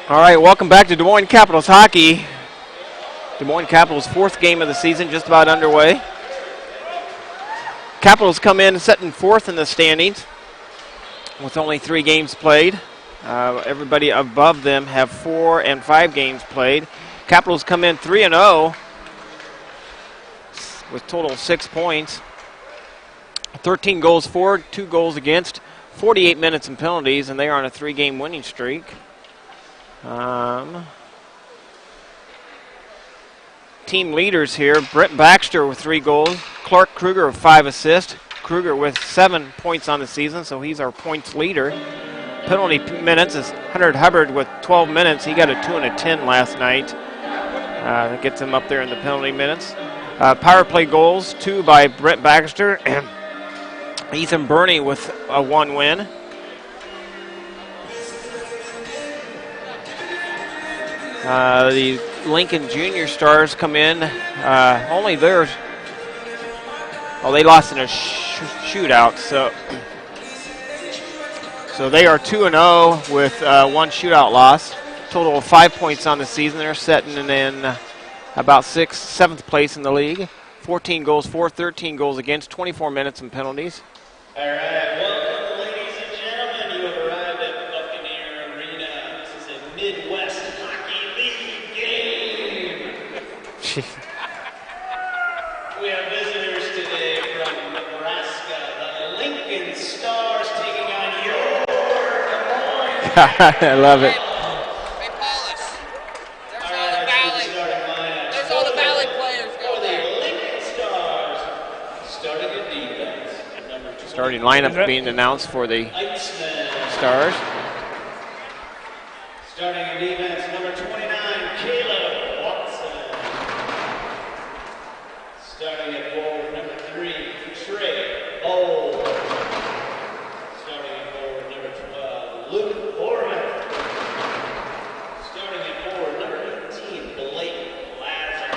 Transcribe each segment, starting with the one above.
All right, welcome back to Des Moines Capitals hockey. Des Moines Capitals' fourth game of the season just about underway. Capitals come in sitting fourth in the standings with only 3 games played. Everybody above them have 4 and 5 games played. Capitals come in 3-0 with total of 6 points. 13 goals for, 2 goals against, 48 minutes and penalties, and they are on a 3-game winning streak. Team leaders here, Brett Baxter with 3 goals, Clark Kruger with 5 assists, Kruger with 7 points on the season, so he's our points leader. Penalty minutes is Hunter Hubbard with 12 minutes. He got a 2 and a 10 last night. That gets him up there in the penalty minutes. Power play goals, 2 by Brett Baxter, and Ethan Burney with a 1 win. The Lincoln Junior Stars come in. Only theirs. Oh, they lost in a shootout. So they are 2-0 with 1 shootout loss. Total of 5 points on the season. They're setting in about 7th place in the league. 14 goals for, 13 goals against, 24 minutes and penalties. All right, welcome, ladies and gentlemen. You have arrived at Buccaneer Arena. This is a Midwest Hockey League game. We have visitors today from Nebraska, the Lincoln Stars taking on your Des Moines. I love it. Hey, Paulus. There's all the Valley players. For the Lincoln Stars, starting at defense. Starting lineup being announced for the Iceman. Stars. Starting at defense, number 29, Caleb Watson. Starting at forward, number 3, Trey Bowl. Starting at forward, number 12, Luke Orman. Starting at forward, number 18, Blake Lazar.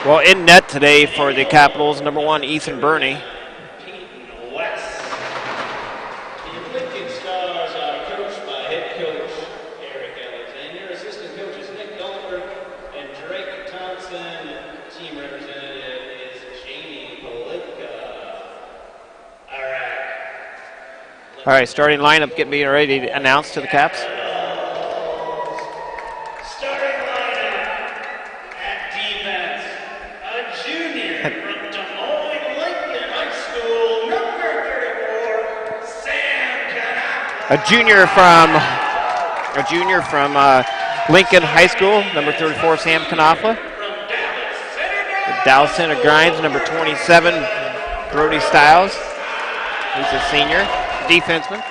Well, in net today for the Capitals, number 1, Ethan Burney. Peyton West. The Lincoln Stars are coached by head coach Eric Alexander, assistant coaches Nick Goldberg and Drake Thompson. Team representative is Jamie Politka. All right, starting lineup being ready to announce to the Caps. Starting lineup at defense, a junior from Des Moines Lincoln High School, number 34, Sam Canapa. A junior from Lincoln High School, number 34, Sam Knopfler. From Dallas Center, The Dallas Center Grinds, number 27, Brody Stiles. He's a senior defenseman.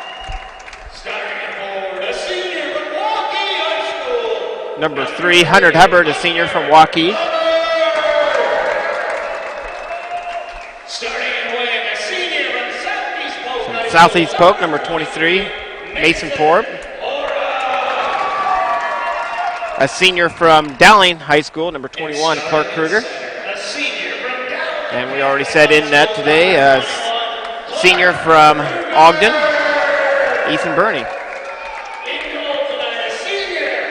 starting at forward, a senior from Waukee High School. Number 3, Hunter Hubbard, a senior from Waukee. Starting in wing, a senior from Southeast Polk High Southeast Polk, number 23, Mason Forbes. A senior from Dowling High School, number 21, Clark Kruger. A senior from Dallas. And we already said in net today, senior from Ogden, Ethan Burney. In goal tonight, a senior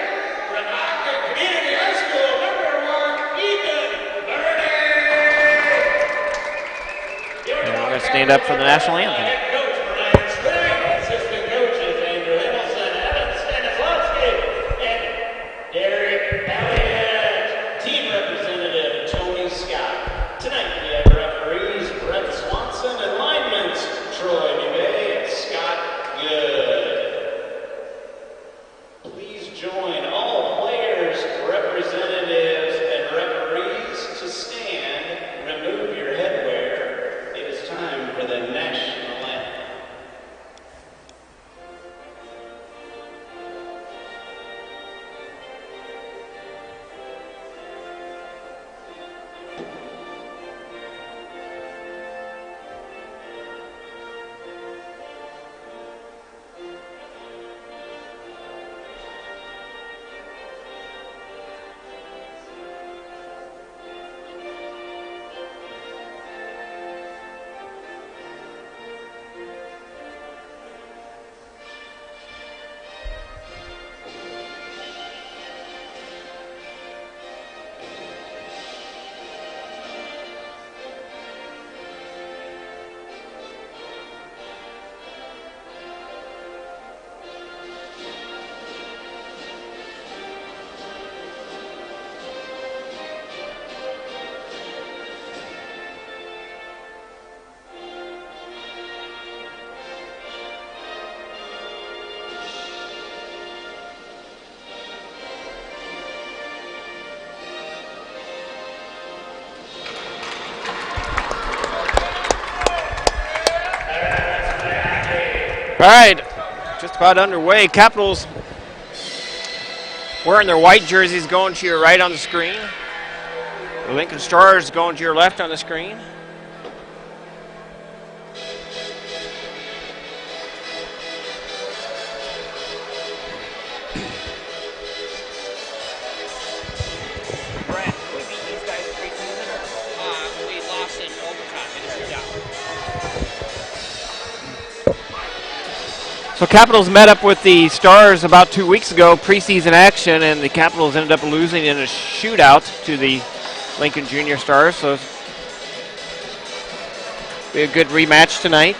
from Ogden Community High School, number 1, Ethan Burney. And we're going to stand up for the national anthem. Head coach Brian Spring, assistant coaches Andrew Himelson, Evan Stanislavski, and Derek Elliott. Team representative Tony Scott. Tonight we have referees Brett Swanson and linemen Troy DeBay and Scott Good. Please join all players, representatives, and referees to stand. Remove your headwear. It is time for the national anthem. right, just about underway. Capitals wearing their white jerseys going to your right on the screen. The Lincoln Stars going to your left on the screen. Brad, we beat these guys preseason, or we lost in overtime in a shootout. So Capitals met up with the Stars about 2 weeks ago, preseason action, and the Capitals ended up losing in a shootout to the Lincoln Junior Stars. So it'll be a good rematch tonight.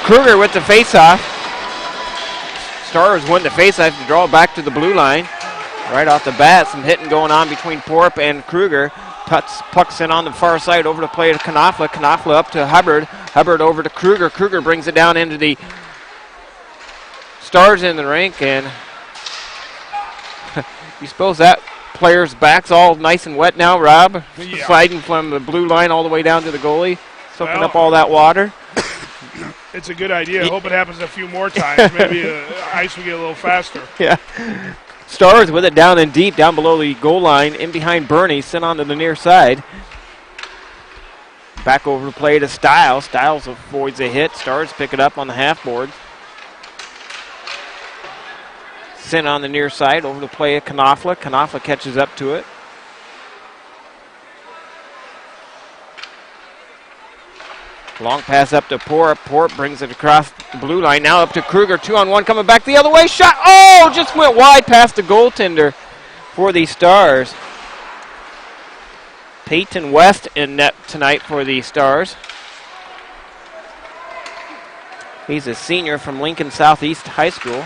Kruger with the faceoff. Stars win the faceoff to draw back to the blue line. Right off the bat, some hitting going on between Porp and Kruger. Pucks in on the far side over to play to Knopfler. Knopfler up to Hubbard. Hubbard over to Kruger. Kruger brings it down into the Stars in the rink, and you suppose that player's back's all nice and wet now, Rob? Yeah. Sliding from the blue line all the way down to the goalie, soaking up all that water. It's a good idea. I hope it happens a few more times. Maybe ice will get a little faster. Yeah. Stars with it down and deep, down below the goal line, in behind Bernie, sent onto the near side. Back over to play to Stiles. Stiles avoids a hit. Stars pick it up on the half board. Sent on the near side, over to play at Knopfler. Knopfler catches up to it. Long pass up to Porp. Porp brings it across the blue line. Now up to Kruger. 2-on-1 coming back the other way. Shot. Oh, just went wide past the goaltender for the Stars. Peyton West in net tonight for the Stars. He's a senior from Lincoln Southeast High School.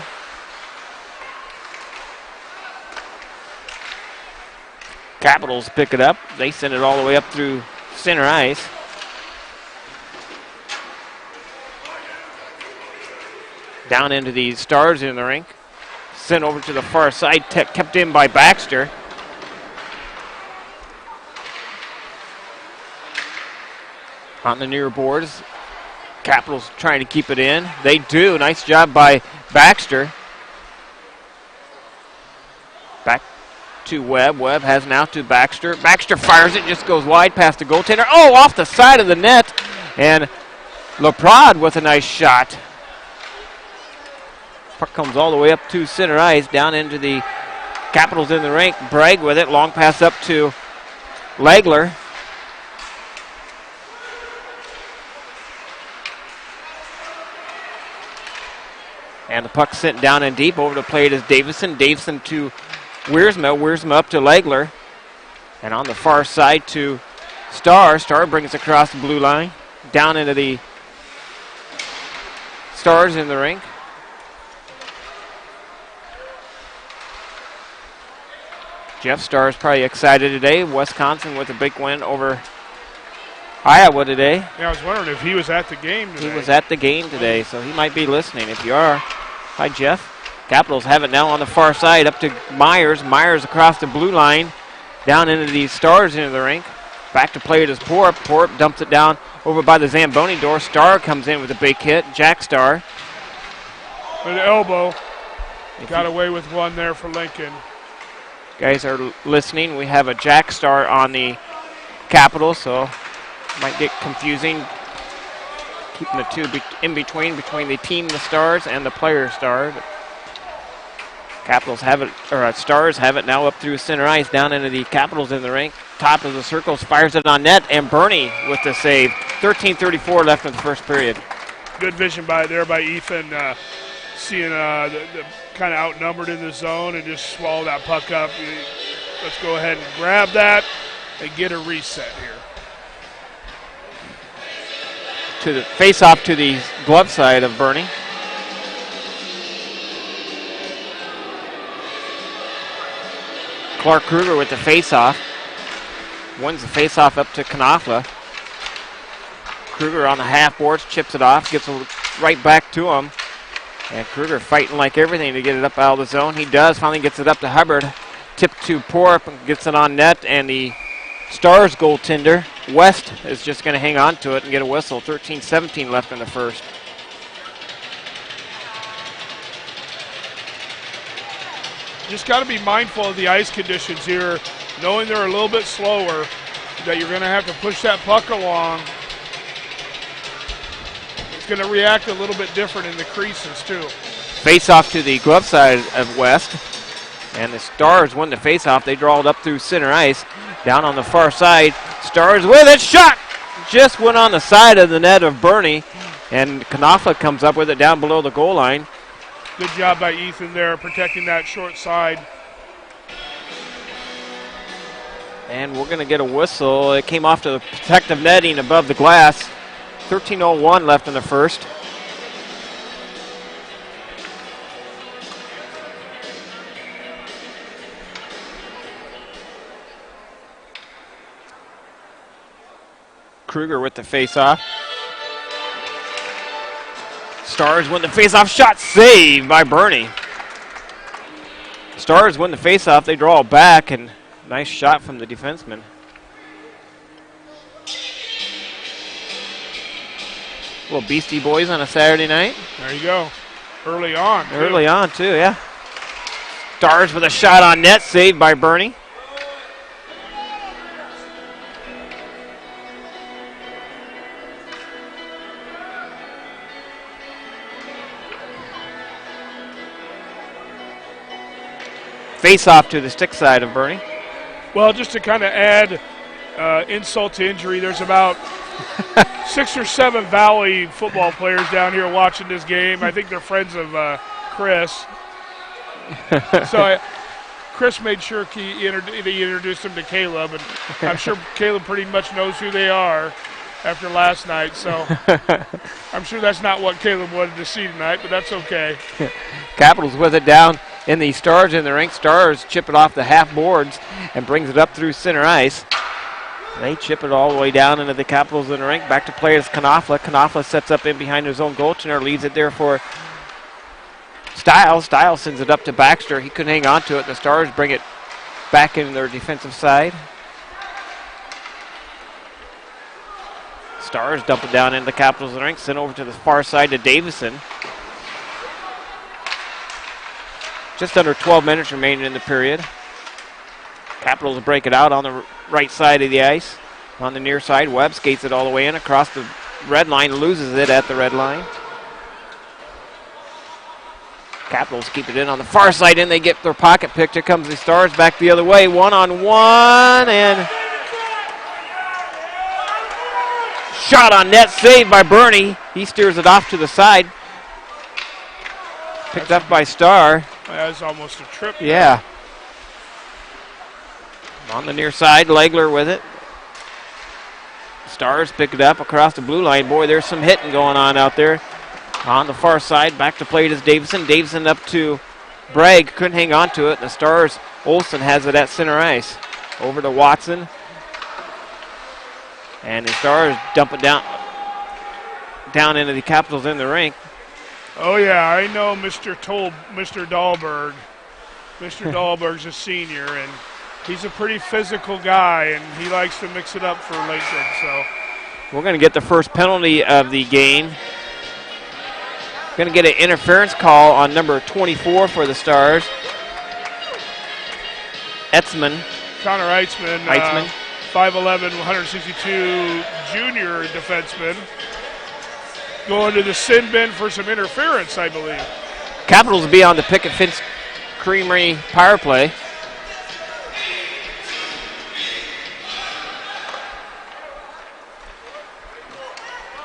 Capitals pick it up. They send it all the way up through center ice. Down into the Stars in the rink. Sent over to the far side. Kept in by Baxter. On the near boards. Capitals trying to keep it in. They do. Nice job by Baxter. Back to Webb. Webb has now to Baxter. Baxter fires it, just goes wide past the goaltender. Oh, off the side of the net. And LaPrade with a nice shot. Puck comes all the way up to center ice, down into the Capitals in the rink. Bragg with it. Long pass up to Legler. And the puck sent down and deep. Over to play it is Davison. Davison to Wiersma. Wiersma up to Legler. And on the far side to Starr. Starr brings across the blue line. Down into the Stars in the rink. Jeff Starr is probably excited today. Wisconsin with a big win over Iowa today. Yeah, I was wondering if he was at the game today. He was at the game today, so he might be listening. If you are, hi, Jeff. Capitals have it now on the far side up to Myers. Myers across the blue line, down into the Stars into the rink. Back to play it as Porp. Porp dumps it down over by the Zamboni door. Starr comes in with a big hit. Jack Starr. With the elbow. Got away with one there for Lincoln. Guys are listening. We have a Jack Star on the Capitals, so might get confusing. Keeping the two in between the team, the Stars, and the player Star. But Capitals have it, or Stars have it now up through center ice, down into the Capitals in the rink. Top of the circles, fires it on net, and Bernie with the save. 13:34 left in the first period. Good vision by Ethan, seeing the kind of outnumbered in the zone and just swallow that puck up. Let's go ahead and grab that and get a reset here. To the face-off to the glove side of Bernie. Clark Kruger with the face-off. Wins the face-off up to Knopfler. Kruger on the half boards, chips it off, gets it right back to him. And Kruger fighting like everything to get it up out of the zone. He does. Finally gets it up to Hubbard. Tip to Porup and gets it on net, and the Stars goaltender, West, is just going to hang on to it and get a whistle. 13-17 left in the first. Just got to be mindful of the ice conditions here, knowing they're a little bit slower, that you're going to have to push that puck along. It's going to react a little bit different in the creases, too. Face off to the glove side of West. And the Stars win the face-off. They draw it up through center ice. Down on the far side. Stars with it. Shot! Just went on the side of the net of Bernie. And Knopfler comes up with it down below the goal line. Good job by Ethan there, protecting that short side. And we're going to get a whistle. It came off to the protective netting above the glass. 13:01 left in the first. Kruger with the face-off. Stars win the face-off. Shot saved by Bernie. Stars win the face-off. They draw it back, and nice shot from the defenseman. Little Beastie Boys on a Saturday night. There you go. Early on. Early on, too, yeah. Stars with a shot on net, saved by Bernie. Face off to the stick side of Bernie. Well, just to kind of add insult to injury, there's about 6 or 7 Valley football players down here watching this game. I think they're friends of Chris. So Chris made sure he introduced them to Caleb, and I'm sure Caleb pretty much knows who they are after last night. So I'm sure that's not what Caleb wanted to see tonight, but that's okay. Capitals with it down in the Stars in the rink. Stars chip it off the half boards and brings it up through center ice. They chip it all the way down into the Capitals in the rink. Back to play is Knopfler. Knopfler sets up in behind his own goaltender, leaves it there for Stiles. Stiles sends it up to Baxter. He couldn't hang on to it. The Stars bring it back in their defensive side. Stars dump it down into the Capitals in the rink. Sent over to the far side to Davison. Just under 12 minutes remaining in the period. Capitals break it out on the right side of the ice. On the near side, Webb skates it all the way in across the red line, loses it at the red line. Capitals keep it in on the far side, and they get their pocket picked. Here comes the Stars back the other way, one-on-one, and shot on net, saved by Bernie. He steers it off to the side. Picked up by Starr. That's almost a trip. Yeah. On the near side, Legler with it. Stars pick it up across the blue line. Boy, there's some hitting going on out there. On the far side, back to play it is Davison. Davison up to Bragg. Couldn't hang on to it. The Stars, Olsen has it at center ice. Over to Watson. And the Stars dump it down into the Capitals in the rink. Oh, yeah, I know Mr. Dahlberg. Mr. Dahlberg's a senior, and he's a pretty physical guy, and he likes to mix it up for Lakeland. So we're going to get the first penalty of the game. Going to get an interference call on number 24 for the Stars. Etzman. Connor Eitzman. 5'11", 162 junior defenseman. Going to the sin bin for some interference, I believe. Capitals will be on the Pickett Fence Creamery power play.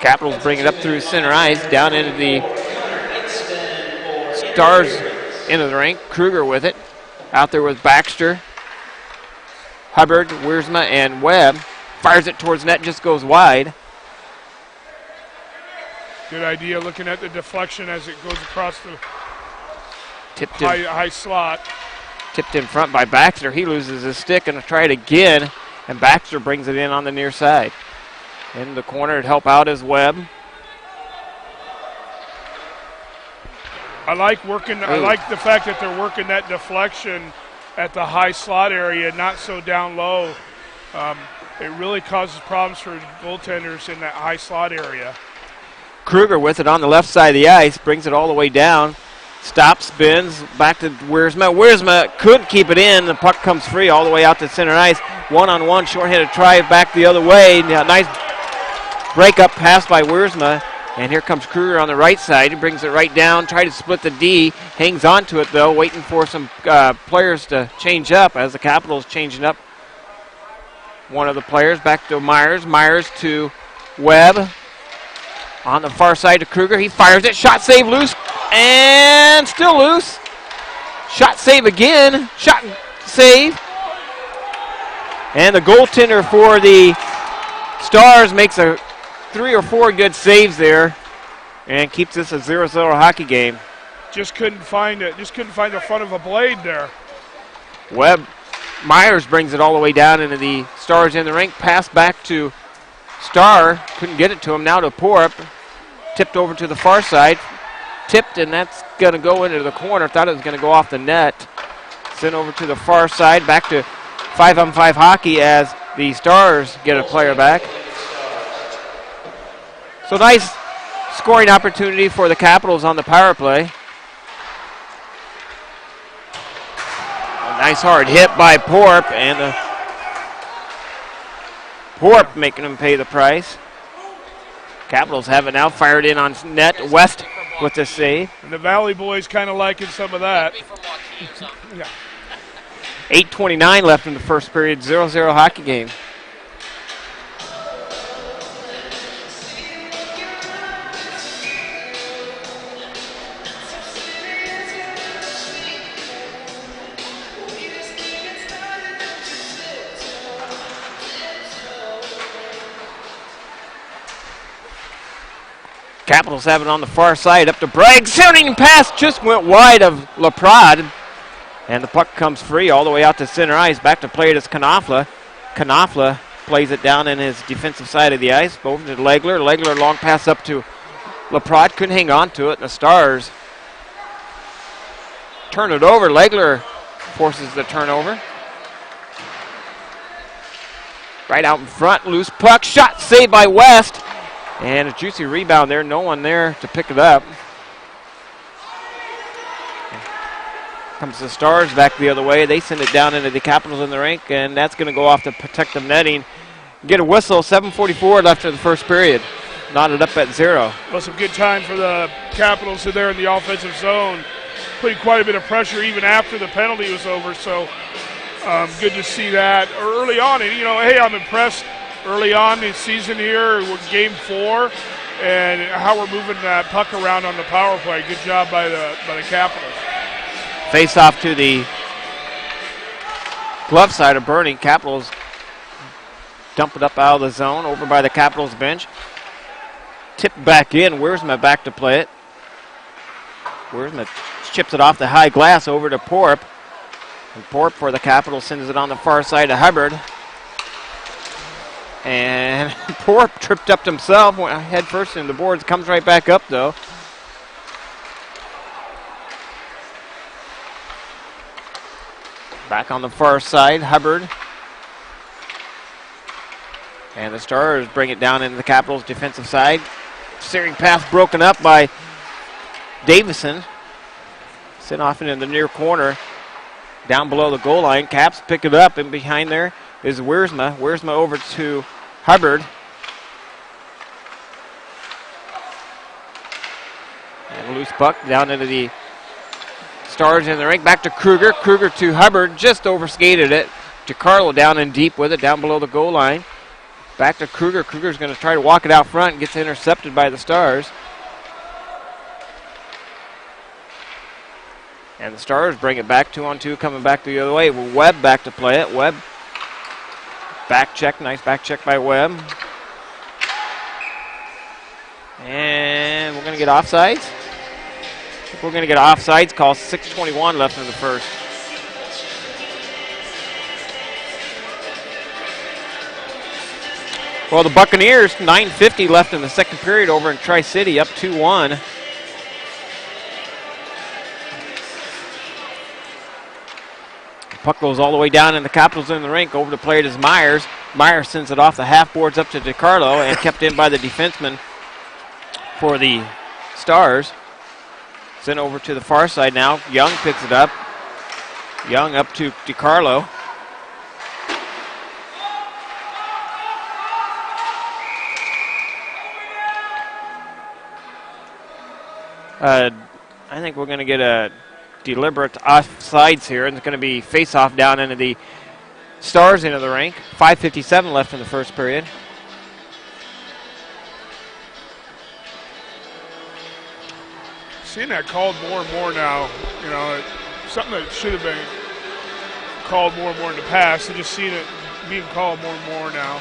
Capitals bring it up through center ice, down into the Stars into the rink. Kruger with it. Out there with Baxter, Hubbard, Wiersma, and Webb. Fires it towards net, just goes wide. Good idea looking at the deflection as it goes across the in, high slot. Tipped in front by Baxter. He loses his stick and will try it again, and Baxter brings it in on the near side. In the corner to help out is Webb. I like the fact that they're working that deflection at the high slot area, not so down low. It really causes problems for goaltenders in that high slot area. Kruger with it on the left side of the ice, brings it all the way down, stops, spins, back to Wiersma. Wiersma couldn't keep it in. The puck comes free all the way out to center ice. One-on-one, short-handed try back the other way. Now, nice break-up pass by Wiersma. And here comes Kruger on the right side. He brings it right down, try to split the D. Hangs on to it, though, waiting for some players to change up as the Capitals changing up. One of the players back to Myers. Myers to Webb. On the far side to Kruger. He fires it. Shot save loose. And still loose. Shot save again. Shot save. And the goaltender for the Stars makes 3 or 4 good saves there and keeps this a 0-0 hockey game. Just couldn't find it. Just couldn't find the front of a blade there. Webb. Myers brings it all the way down into the Stars in the rink. Pass back to Starr. Couldn't get it to him. Now to Porup. Tipped over to the far side. Tipped, and that's going to go into the corner. Thought it was going to go off the net. Sent over to the far side. Back to 5-on-5 hockey as the Stars get a player back. So nice scoring opportunity for the Capitals on the power play. Nice hard hit by Porup, and Porup making him pay the price. Capitals have it now fired in on net. West with the save. And the Valley boys kind of liking some of that. Yeah. 8:29 left in the first period. 0-0 hockey game. Capitals have it on the far side, up to Bragg. Sounding pass just went wide of LaPrade. And the puck comes free all the way out to center ice. Back to play it is Knopfler. Knopfler plays it down in his defensive side of the ice. Over to Legler. Legler long pass up to LaPrade. Couldn't hang on to it. And the Stars turn it over. Legler forces the turnover. Right out in front. Loose puck. Shot saved by West. And a juicy rebound there. No one there to pick it up. Comes the Stars back the other way. They send it down into the Capitals in the rink, and that's going to go off to protect the netting. Get a whistle. 7:44 left in the first period. Knotted up at 0. Well, some good time for the Capitals who there in the offensive zone. Putting quite a bit of pressure even after the penalty was over. So good to see that early on. And, hey, I'm impressed early on in the season here, game 4, and how we're moving that puck around on the power play. Good job by the Capitals. Face off to the glove side of Burning. Capitals dump it up out of the zone over by the Capitals bench. Tipped back in. Wiersma back to play it. Wiersma chips it off the high glass over to Porup. And Porup for the Capitals sends it on the far side to Hubbard. And Porup tripped up himself, went head first into the boards, comes right back up though. Back on the far side, Hubbard. And the Stars bring it down into the Capitals' defensive side. Searing pass broken up by Davison. Sent off into the near corner. Down below the goal line. Caps pick it up, and behind there is Wiersma. Wiersma over to Hubbard. And a loose puck down into the Stars in the rink. Back to Kruger. Kruger to Hubbard. Just overskated it. To Carlo down in deep with it, down below the goal line. Back to Kruger. Kruger's going to try to walk it out front and gets intercepted by the Stars. And the Stars bring it back 2-on-2, coming back the other way. Webb back to play it. Webb. Back check. Nice back check by Webb. And we're going to get offsides. I think we're going to get an offsides call. 6:21 left in the first. Well, the Buccaneers, 9:50 left in the second period over in Tri-City, up 2-1. Puck goes all the way down in the Capitals in the rink. Over to play it is Myers. Myers sends it off the half boards up to DiCarlo and kept in by the defenseman for the Stars. Sent over to the far side now. Young picks it up. Young up to DiCarlo. I think we're going to get a deliberate offsides here, and it's going to be face-off down into the Stars into the rink. 5:57 left in the first period. Seeing that called more and more now, you know, something that should have been called more and more in the past, and just seeing it being called more and more now.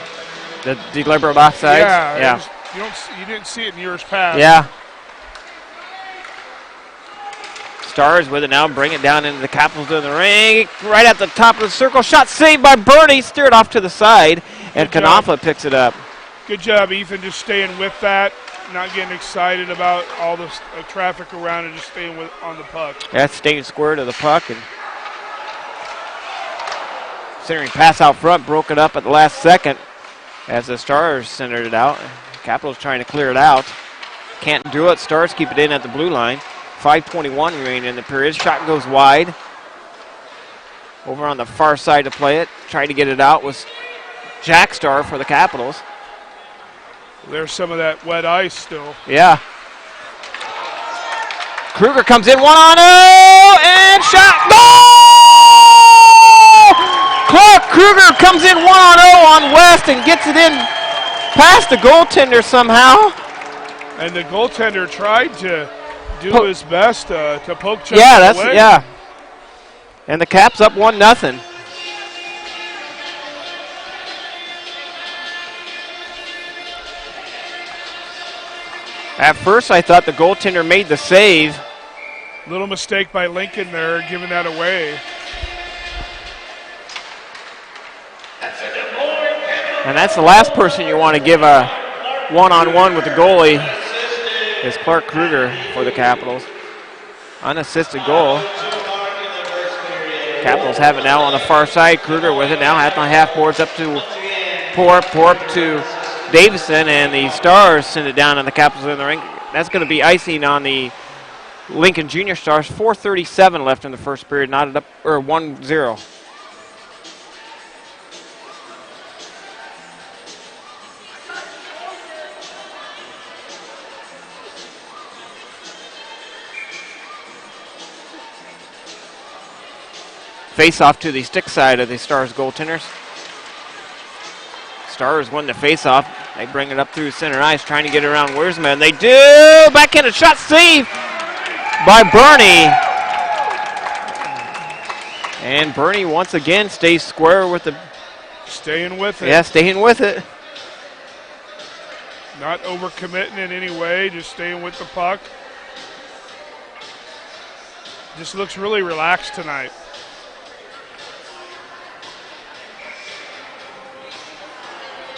The deliberate offsides? Yeah. You didn't see it in years past. Yeah. Stars with it now, bring it down into the Capitals in the ring. Right at the top of the circle. Shot saved by Bernie. Steered off to the side. And Kanafa picks it up. Good job, Ethan, just staying with that. Not getting excited about all the traffic around and just staying on the puck. That's staying square to the puck. And centering pass out front. Broke it up at the last second as the Stars centered it out. Capitals trying to clear it out. Can't do it. Stars keep it in at the blue line. 5:21 remaining in the period. Shot goes wide. Over on the far side to play it. Tried to get it out was Jack Star for the Capitals. There's some of that wet ice still. Yeah. Kruger comes in 1-0 and shot. Goal! Clark Kruger comes in 1-0 on West and gets it in past the goaltender somehow. And the goaltender tried to do his best to poke check away. Yeah. And the Caps up 1-0. At first, I thought the goaltender made the save. Little mistake by Lincoln there, giving that away. And that's the last person you want to give a one-on-one with the goalie is Clark Kruger for the Capitals. Unassisted goal. Capitals have it now on the far side. Kruger with it now at the half boards up to Porp to Davison, and the Stars send it down on the Capitals in the rink. That's going to be icing on the Lincoln Junior Stars. 4:37 left in the first period, knotted up, or 1-0. Face off to the stick side of the Stars goaltenders. Stars win the face off. They bring it up through center ice, trying to get it around Wiersma. They do! Backhand shot saved by Bernie. And Bernie once again stays square with the. Staying with it. Yeah, staying with it. Not overcommitting in any way, just staying with the puck. Just looks really relaxed tonight.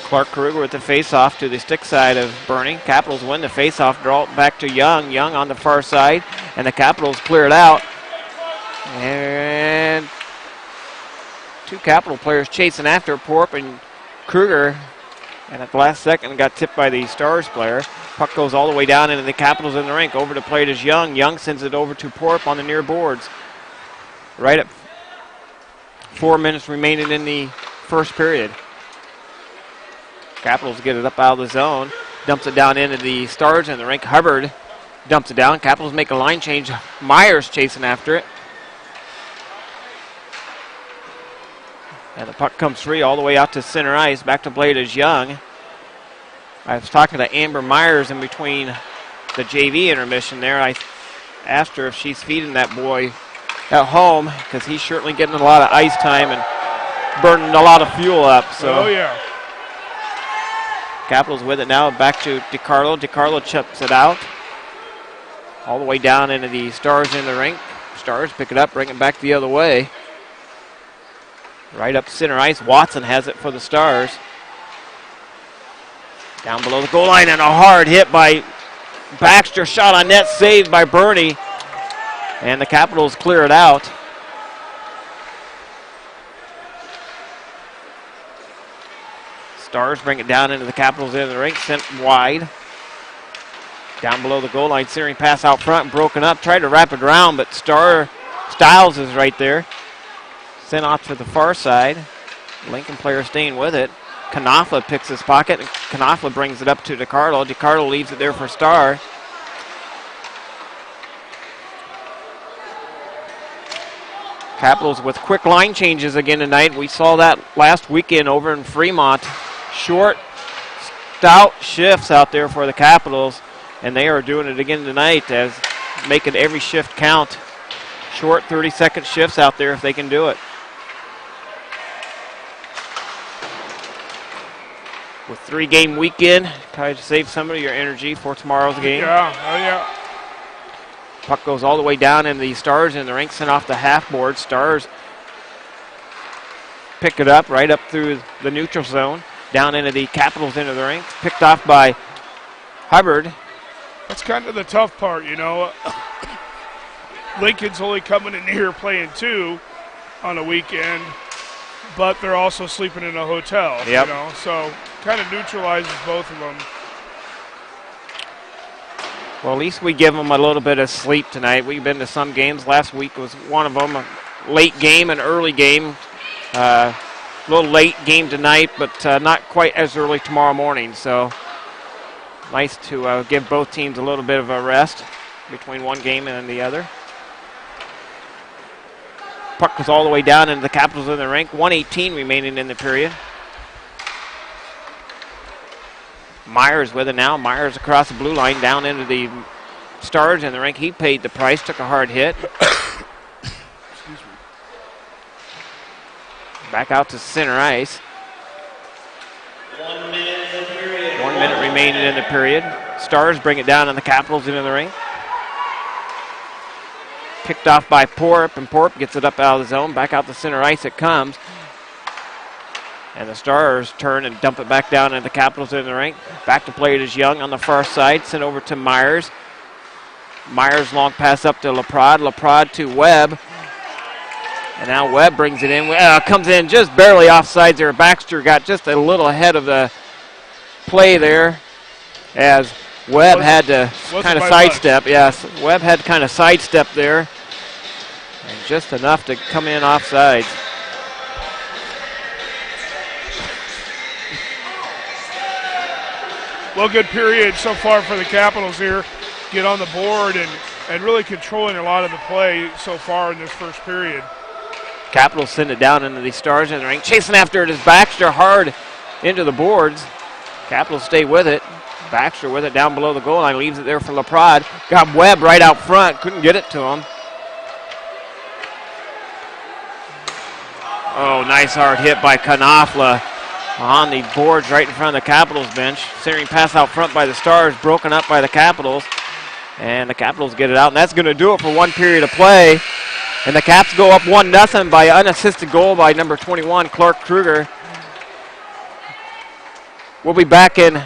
Clark Kruger with the face-off to the stick side of Bernie. Capitals win the face-off, draw it back to Young. Young on the far side, and the Capitals clear it out. And two Capital players chasing after Porp and Kruger. And at the last second, got tipped by the Stars player. Puck goes all the way down into the Capitals in the rink. Over to play it is Young. Young sends it over to Porp on the near boards. Right at 4 minutes remaining in the first period. Capitals get it up out of the zone. Dumps it down into the Stars in the rink. Hubbard dumps it down. Capitals make a line change. Myers chasing after it. And the puck comes free all the way out to center ice. Back to play it is Young. I was talking to Amber Myers in between the JV intermission there. I asked her if she's feeding that boy at home, because he's certainly getting a lot of ice time and burning a lot of fuel up. So. Oh, yeah. Capitals with it now, back to DiCarlo. DiCarlo chips it out. All the way down into the Stars in the rink. Stars pick it up, bring it back the other way. Right up center ice. Watson has it for the Stars. Down below the goal line, and a hard hit by Baxter. Shot on net, saved by Bernie. And the Capitals clear it out. Stars bring it down into the Capitals end of the rink, sent wide. Down below the goal line, searing pass out front, broken up. Tried to wrap it around, but Styles is right there. Sent off to the far side. Lincoln player staying with it. Knopfler picks his pocket, and Knopfler brings it up to DiCarlo. DiCarlo leaves it there for Starr. Capitals with quick line changes again tonight. We saw that last weekend over in Fremont. Short, stout shifts out there for the Capitals, and they are doing it again tonight, as making every shift count. Short 30-second shifts out there if they can do it. With 3-game weekend, try to save some of your energy for tomorrow's game. Yeah, oh yeah. Puck goes all the way down in the Stars in the rink, sent off the half board. Stars pick it up right up through the neutral zone, down into the Capitals into the rink. Picked off by Hubbard. That's kind of the tough part, you know. Lincoln's only coming in here playing 2 on a weekend, but they're also sleeping in a hotel, Yep. you know, so kind of neutralizes both of them. Well, at least we give them a little bit of sleep tonight. We've been to some games. Last week was one of them, a late game, an early game. A little late game tonight, but not quite as early tomorrow morning. So nice to give both teams a little bit of a rest between one game and the other. Puck goes all the way down into the Capitals in the rink. 1:18 remaining in the period. Myers with it now. Myers across the blue line down into the Stars in the rink. He paid the price, took a hard hit. Back out to center ice. 1 minute in the period. 1 minute remaining in the period. Stars bring it down and the Capitals into the rink. Picked off by Porp, and Porp gets it up out of the zone. Back out to center ice it comes. And the Stars turn and dump it back down into the Capitals in the rink. Back to play it is Young on the far side. Sent over to Myers. Myers long pass up to Laprade. Laprade to Webb. And now Webb brings it in. Comes in just barely offsides there. Baxter got just a little ahead of the play there, as Webb had to kind of sidestep. Yes, Webb had to kind of sidestep there. And just enough to come in offsides. Well, good period so far for the Capitals here. Get on the board and really controlling a lot of the play so far in this first period. Capitals send it down into the Stars in the ring. Chasing after it is Baxter hard into the boards. Capitals stay with it. Baxter with it down below the goal line. Leaves it there for Laprade. Got Webb right out front. Couldn't get it to him. Oh, nice hard hit by Knopfler on the boards right in front of the Capitals bench. Centering pass out front by the Stars. Broken up by the Capitals. And the Capitals get it out. And that's going to do it for one period of play. And the Caps go up 1-0 by unassisted goal by number 21, Clark Kruger. We'll be back in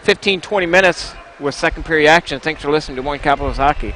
15-20 minutes with second period action. Thanks for listening to Moines Capitals Hockey.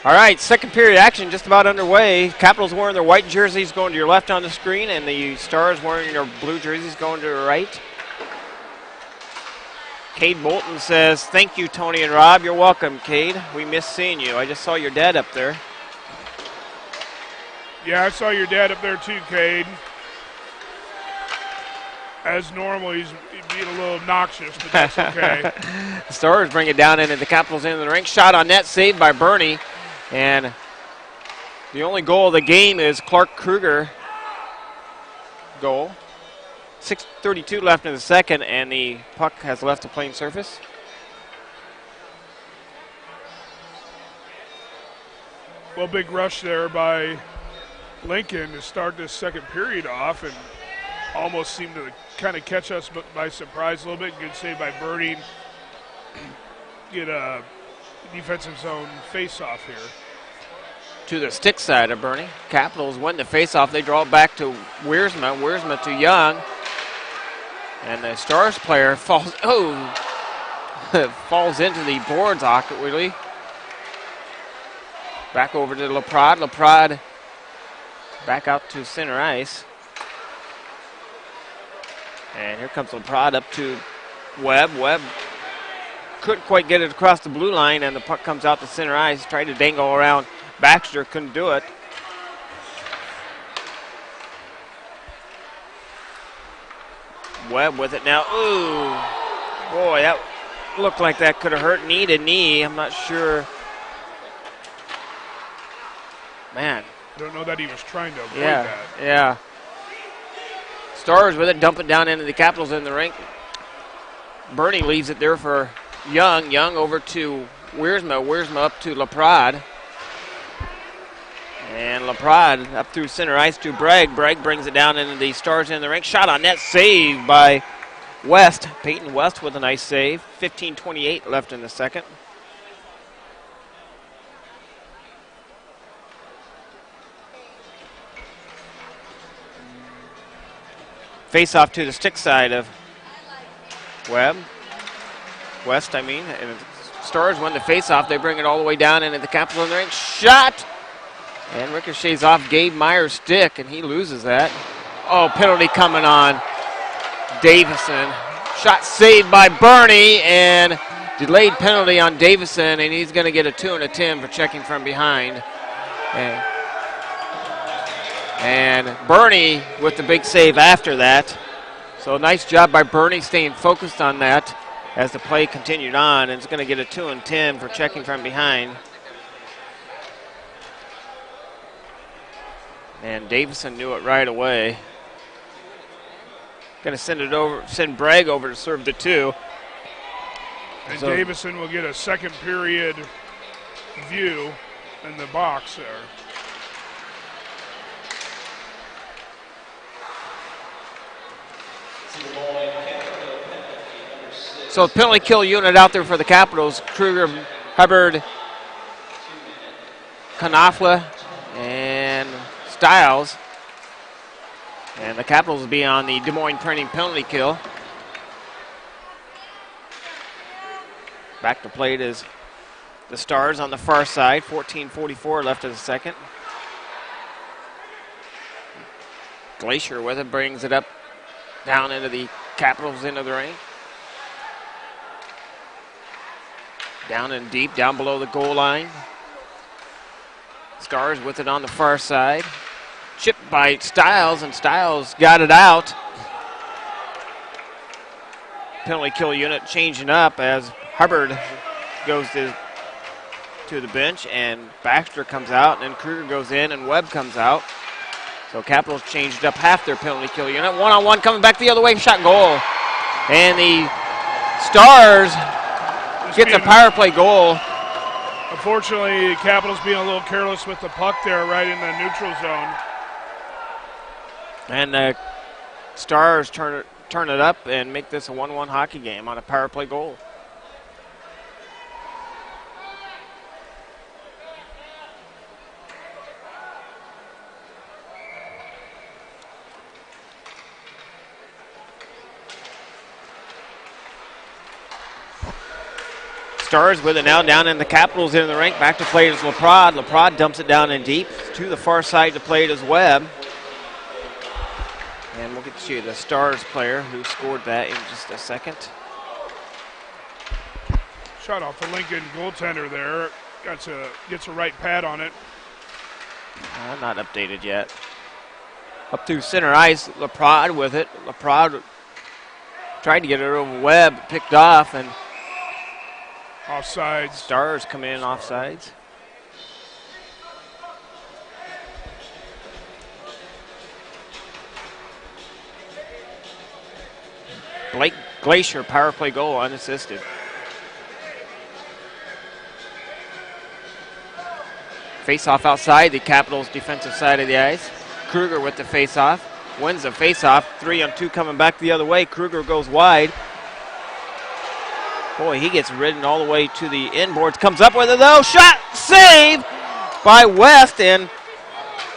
All right, second period action just about underway. Capitals wearing their white jerseys going to your left on the screen, and the Stars wearing their blue jerseys going to your right. Cade Bolton says, "Thank you, Tony and Rob." You're welcome, Cade. We miss seeing you. I just saw your dad up there. Yeah, I saw your dad up there too, Cade. As normal, he's being a little obnoxious, but that's okay. The Stars bring it down into the Capitals end of the rink. Shot on net, saved by Bernie. And the only goal of the game is Clark Kruger goal. 6:32 left in the second, and the puck has left the playing surface. Well, big rush there by Lincoln to start this second period off, and almost seemed to kind of catch us by surprise a little bit. Good save by Bernie. Get a defensive zone face-off here. To the stick side of Bernie. Capitals win the faceoff. They draw it back to Wiersma. Wiersma to Young. And the Stars player falls falls into the boards awkwardly. Back over to LaPrade. LaPrade back out to center ice. And here comes LaPrade up to Webb. Webb couldn't quite get it across the blue line, and the puck comes out to center ice. Tried to dangle around Baxter, couldn't do it. Webb with it now. Ooh, boy, that looked like that could have hurt knee to knee. I'm not sure. Man. Don't know that he was trying to avoid Yeah, that. yeah. Stars with it, dump it down into the Capitals in the rink. Bernie leaves it there for Young. Young over to Wiersma. Wiersma up to LaPrade. And LaPrade up through center ice to Bragg. Bragg brings it down into the Stars in the rink. Shot on net, saved by West. Peyton West with a nice save. 15:28 left in the second. Face off to the stick side of West, I mean. And the Stars win the face off. They bring it all the way down into the Capitals in the rink. Shot! And ricochets off Gabe Meyer's stick, and he loses that. Oh, penalty coming on Davison. Shot saved by Bernie, and delayed penalty on Davison, and he's going to get a 2 and a 10 for checking from behind. And Bernie with the big save after that. So nice job by Bernie staying focused on that as the play continued on, and it's going to get a 2 and 10 for checking from behind. And Davison knew it right away. Going to send Bragg over to serve the 2. And So Davison will get a second period view in the box there. So penalty kill unit out there for the Capitals. Kruger, Hubbard, Knopfler, and Stiles. And the Capitals will be on the Des Moines Printing penalty kill. Back to plate is the Stars on the far side. 14:44 left of the second. Glacier with it, brings it up down into the Capitals into the ring. Down and deep, down below the goal line. Stars with it on the far side. Chipped by Stiles, and Stiles got it out. Penalty kill unit changing up as Hubbard goes to the bench, and Baxter comes out, and then Kruger goes in, and Webb comes out. So Capitals changed up half their penalty kill unit. One-on-one coming back the other way, shot goal. And the Stars gets a power play goal. Unfortunately, the Capitals being a little careless with the puck there right in the neutral zone. And the Stars turn it up and make this a 1-1 hockey game on a power play goal. Stars with it now down in the Capitals in the rink. Back to play is LaPrade. LaPrade dumps it down in deep. To the far side to play it is Webb. And we'll get to you the Stars player who scored that in just a second. Shot off the Lincoln goaltender there. Gets a right pad on it. Not updated yet. Up to center ice, LaPrade with it. LaPrade tried to get it over Webb, picked off, and offsides. Stars come in offsides. Blake Glacier, power play goal, unassisted. Face-off outside the Capitals' defensive side of the ice. Kruger with the face-off. Wins the face-off. 3-on-2 coming back the other way. Kruger goes wide. Boy, he gets ridden all the way to the inboards. Comes up with it, though. Shot! Save by West. And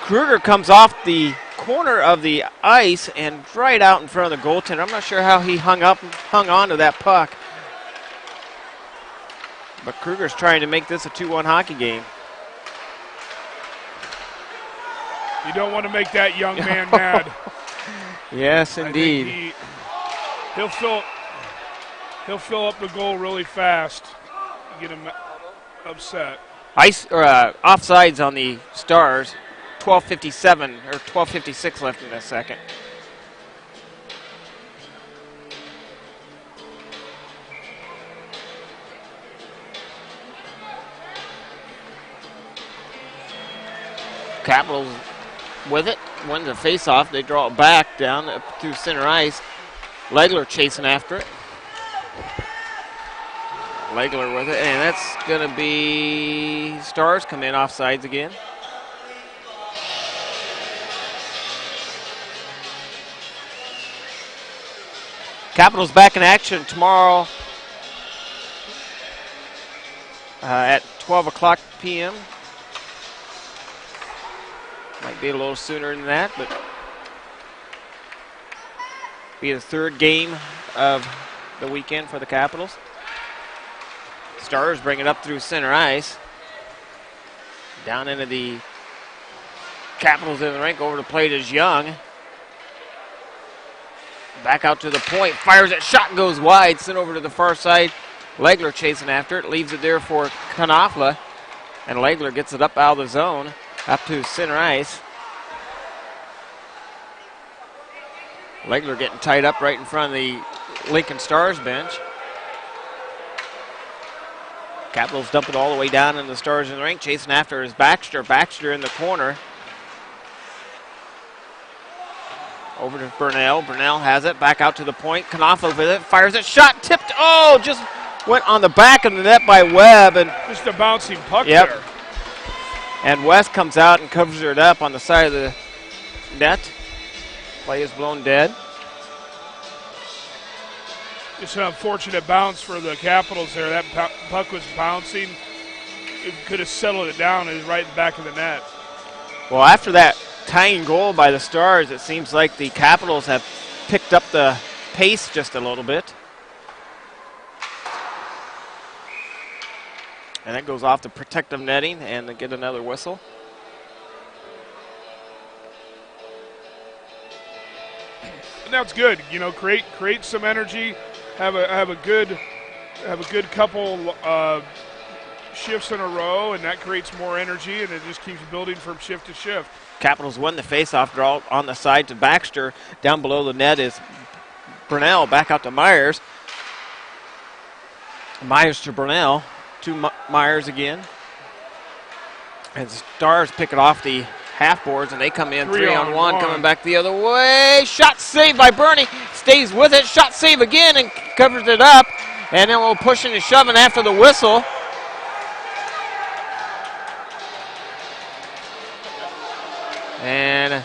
Kruger comes off the corner of the ice and right out in front of the goaltender. I'm not sure how he hung on to that puck. But Kruger's trying to make this a 2-1 hockey game. You don't want to make that young man mad. Yes, indeed. He'll fill up the goal really fast. Get him upset. Offsides on the Stars. 12:57 or 12:56 left in the second. Capitals with it, wins the face-off. They draw it back down up to center ice. Legler chasing after it. Legler with it, and that's going to be Stars come in offsides again. Capitals back in action tomorrow at 12 o'clock p.m. Might be a little sooner than that, but be the third game of the weekend for the Capitals. Stars bring it up through center ice. Down into the Capitals in the rink. Over the plate is Young. Back out to the point. Fires it. Shot goes wide. Sent over to the far side. Legler chasing after it. Leaves it there for Knopfler. And Legler gets it up out of the zone. Up to center ice. Legler getting tied up right in front of the Lincoln Stars bench. Capitals dump it all the way down in the Stars in the rink. Chasing after is Baxter. Baxter in the corner. Over to Burnell. Burnell has it. Back out to the point. Knopfler with it. Fires it. Shot tipped. Oh, just went on the back of the net by Webb. And just a bouncing puck there. And West comes out and covers it up on the side of the net. Play is blown dead. Just an unfortunate bounce for the Capitals there. That puck was bouncing. It could have settled it down. It was right in the back of the net. Well, after that tying goal by the Stars, it seems like the Capitals have picked up the pace just a little bit. And that goes off the protective netting, and they get another whistle. And that's good. You know, create some energy. Have a good couple shifts in a row, and that creates more energy, and it just keeps building from shift to shift. Capitals won the faceoff draw on the side to Baxter. Down below the net is Burnell. Back out to Myers. Myers to Burnell. To Myers again. And Stars pick it off the half boards, and they come in 3-on-1, coming back the other way. Shot saved by Bernie. Stays with it. Shot save again and covers it up. And then we'll pushing and shoving after the whistle. And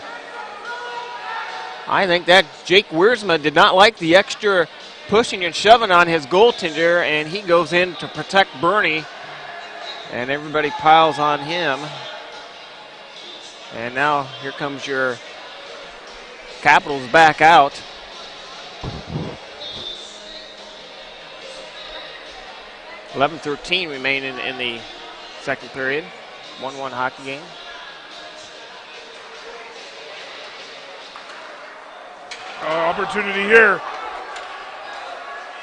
I think that Jake Wiersma did not like the extra pushing and shoving on his goaltender, and he goes in to protect Bernie, and everybody piles on him. And now here comes your Capitals back out. 11:13 remain in the second period. 1-1 hockey game. Opportunity here.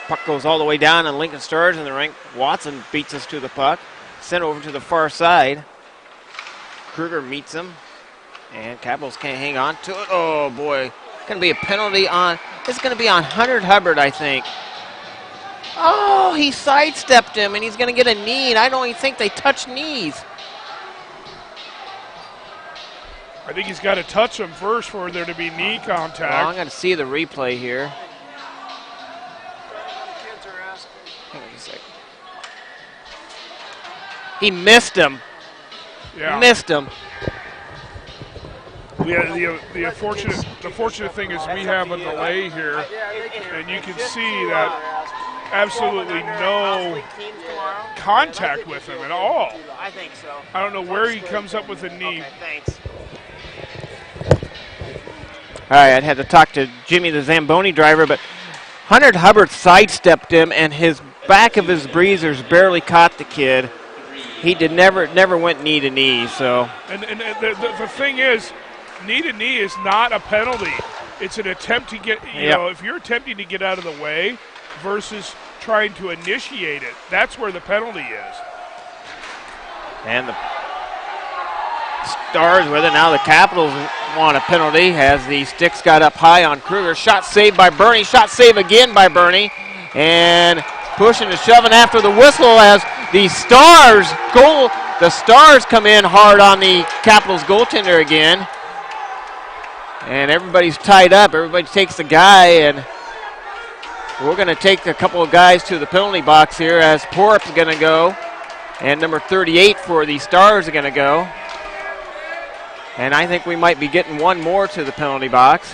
Puck goes all the way down, and Lincoln Stars in the rink. Watson beats us to the puck. Sent over to the far side. Kruger meets him, and Capitals can't hang on to it. Oh, boy. Going to be a penalty on. It's going to be on Hunter Hubbard, I think. Oh, he sidestepped him, and he's going to get a knee, and I don't even think they touch knees. I think he's got to touch him first for there to be knee contact. Well, I'm going to see the replay here. Hang on a second. He missed him. Yeah. Missed him. The unfortunate thing is we have a delay here, and you can see that absolutely no contact with him at all. I think so. I don't know where he comes up with a knee. Okay, thanks. All right, I'd had to talk to Jimmy, the Zamboni driver, but Hunter Hubbard sidestepped him, and his back of his breezers barely caught the kid. He never went knee to knee. So. And the thing is, knee to knee is not a penalty. It's an attempt to get. You know, if you're attempting to get out of the way versus trying to initiate it, that's where the penalty is. And the Stars with it. Now the Capitals want a penalty as the sticks got up high on Kruger. Shot saved by Bernie. Shot save again by Bernie. And pushing and shoving after the whistle as the Stars come in hard on the Capitals goaltender again. And everybody's tied up. Everybody takes a guy, and we're going to take a couple of guys to the penalty box here as Porup's going to go. And number 38 for the Stars are going to go. And I think we might be getting one more to the penalty box.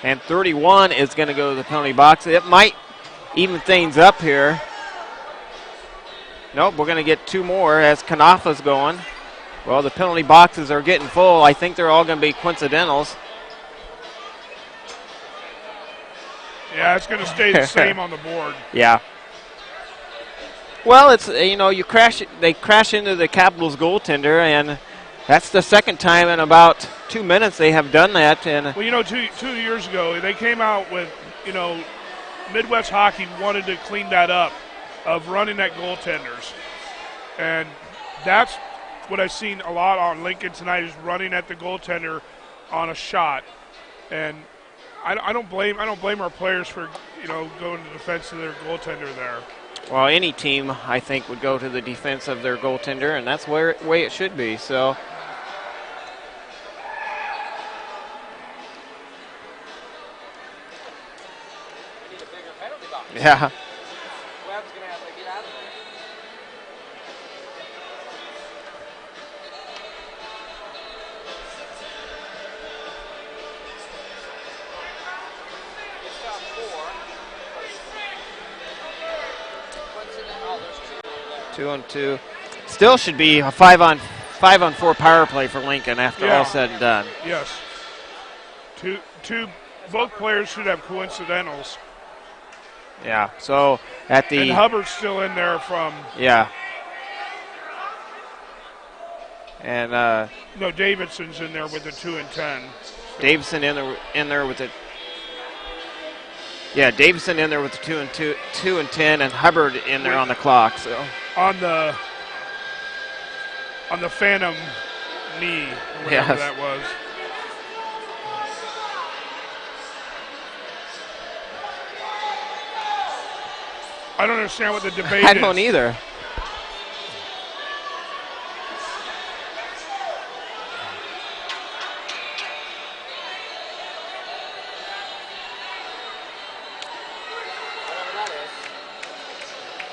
And 31 is going to go to the penalty box. It might even things up here. Nope, we're going to get two more as Kanafa's going. Well, the penalty boxes are getting full. I think they're all going to be coincidentals. Yeah, it's going to stay the same on the board. Yeah. Well, it's they crash into the Capitals goaltender, and that's the second time in about 2 minutes they have done that. And well, two years ago they came out with, Midwest Hockey wanted to clean that up of running at goaltenders, and that's what I've seen a lot on Lincoln tonight is running at the goaltender on a shot, and I don't blame our players for going to defense of their goaltender there. Well, any team I think would go to the defense of their goaltender, and that's the way it should be. So. Yeah. Two on two. Still should be a 5-on-4 power play for Lincoln after all said and done. Yes. Both players should have coincidentals. Yeah. So and Hubbard's still in there from. Yeah. And no, Davidson's in there with the 2 and 10. Davidson in there with it. Yeah, Davidson in there with the 2 and 10, and Hubbard in there on the clock. So on the phantom knee, whatever that was. I don't understand what the debate is. I don't either.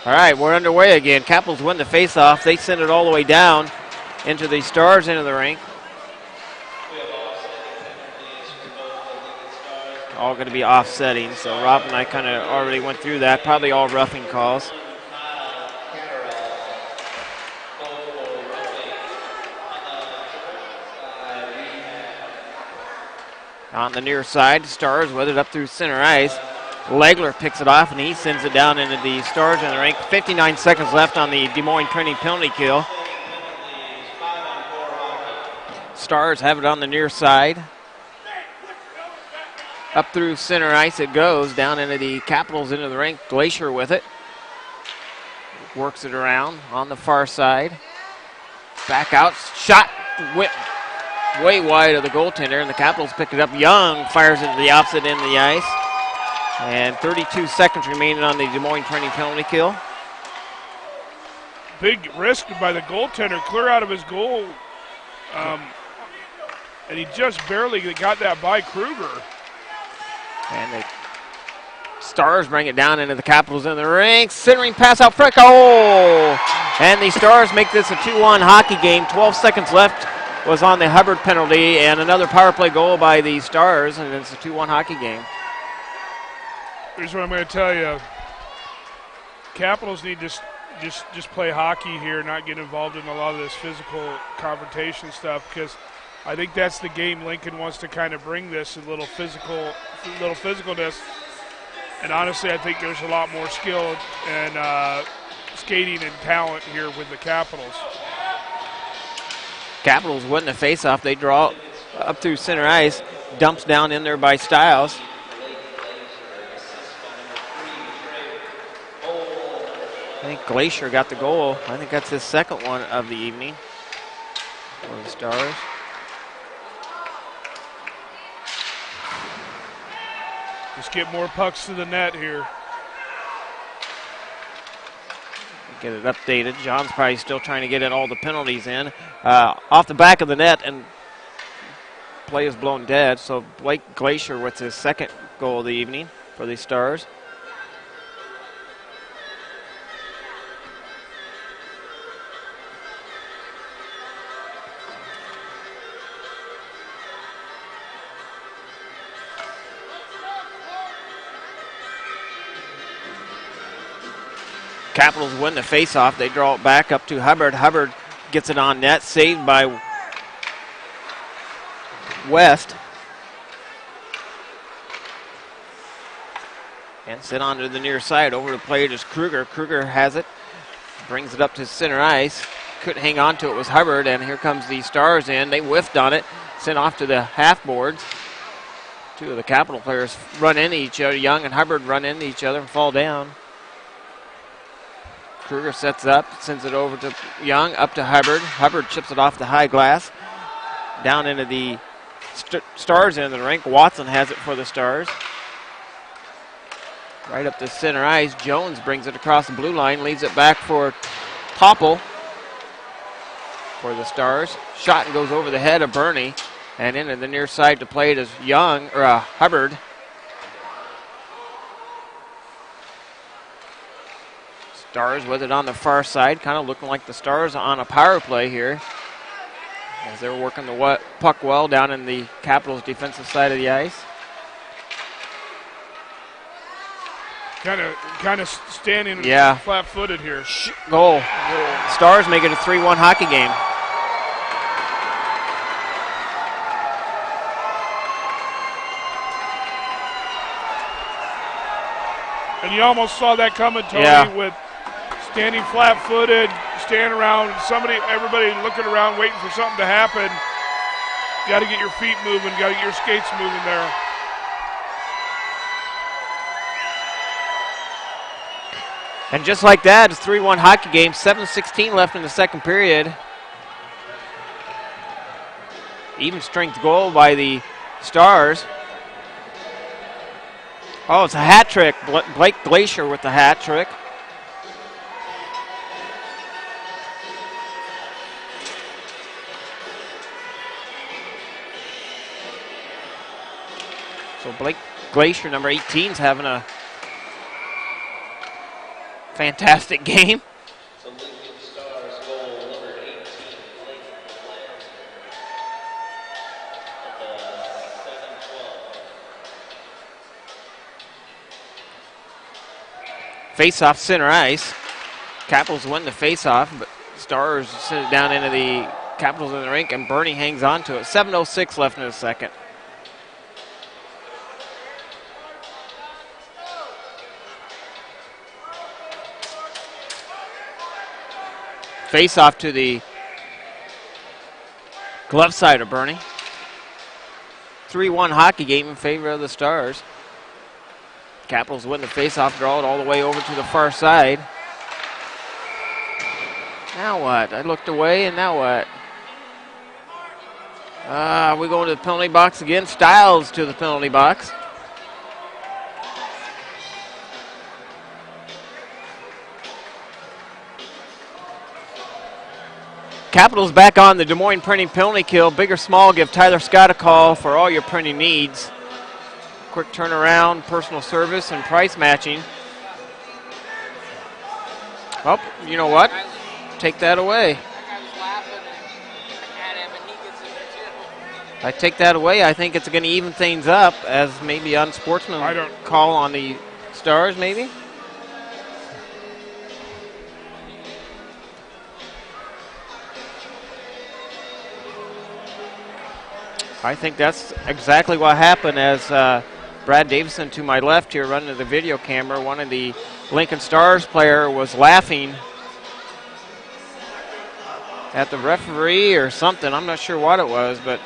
All right, we're underway again. Capitals win the faceoff. They send it all the way down into the Stars into the rink. All going to be offsetting, so Rob and I kind of already went through that. Probably all roughing calls. On the near side, Stars with it up through center ice. Legler picks it off, and he sends it down into the Stars in the rink. 59 seconds left on the Des Moines printing penalty kill. Stars have it on the near side. Up through center ice it goes, down into the Capitals into the rink. Glacier with it. Works it around on the far side. Back out, shot way wide of the goaltender, and the Capitals pick it up. Young fires it to the opposite end of the ice. And 32 seconds remaining on the Des Moines printing penalty kill. Big risk by the goaltender, clear out of his goal. And he just barely got that by Kruger. And the Stars bring it down into the Capitals in the rink. Centering pass out front. Oh! And the Stars make this a 2-1 hockey game. 12 seconds left was on the Hubbard penalty, and another power play goal by the Stars, and it's a 2-1 hockey game. Here's what I'm going to tell you. Capitals need to just play hockey here, not get involved in a lot of this physical confrontation stuff, because I think that's the game Lincoln wants to kind of bring this, a little physicalness. And honestly, I think there's a lot more skill and skating and talent here with the Capitals. Capitals win the face-off. They draw up through center ice, dumps down in there by Stiles. I think Glacier got the goal. I think that's his second one of the evening for the Stars. Just get more pucks to the net here. Get it updated. John's probably still trying to get in all the penalties in. Off the back of the net, and play is blown dead. So Blake Glacier with his second goal of the evening for the Stars. Capitals win the faceoff. They draw it back up to Hubbard. Hubbard gets it on net, saved by West. And sent on to the near side. Over to play is Kruger. Kruger has it. Brings it up to center ice. Couldn't hang on to it, was Hubbard. And here comes the Stars in. They whiffed on it. Sent off to the half boards. Two of the Capital players run into each other. Young and Hubbard run into each other and fall down. Kruger sets up, sends it over to Young, up to Hubbard. Hubbard chips it off the high glass. Down into the Stars end of the rink. Watson has it for the Stars. Right up the center ice. Jones brings it across the blue line, leaves it back for Topple for the Stars. Shot goes over the head of Bernie, and into the near side to play it is Young, or Hubbard. Stars with it on the far side, kind of looking like the Stars on a power play here, as they're working the puck well down in the Capitals' defensive side of the ice. Kind of standing flat-footed here. Goal. Stars make it a 3-1 hockey game. And you almost saw that coming, Tony, with standing flat-footed, standing around, everybody looking around, waiting for something to happen. Got to get your feet moving, got to get your skates moving there. And just like that, it's a 3-1 hockey game. 7:16 left in the second period. Even strength goal by the Stars. Oh, it's a hat trick. Blake Glacier with the hat trick. So Blake Glacier, number 18, is having a fantastic game. So Lincoln Stars goal number 18, Blake at the 7-12. Face-off center ice. Capitals win the face-off, but Stars send it down into the Capitals in the rink, and Bernie hangs on to it. 7:06 left in the second. Face off to the glove side of Bernie. 3-1 hockey game in favor of the Stars. Capitals win the face-off, draw it all the way over to the far side. Now what? I looked away, and now what? We go to the penalty box again. Styles to the penalty box. Capitals back on the Des Moines printing penalty kill. Big or small, give Tyler Scott a call for all your printing needs. Quick turnaround, personal service, and price matching. Oh, you know what? Take that away. I take that away. I think it's going to even things up as maybe unsportsmanlike call on the Stars, maybe. I think that's exactly what happened as Brad Davison to my left here running the video camera. One of the Lincoln Stars player was laughing at the referee or something. I'm not sure what it was, but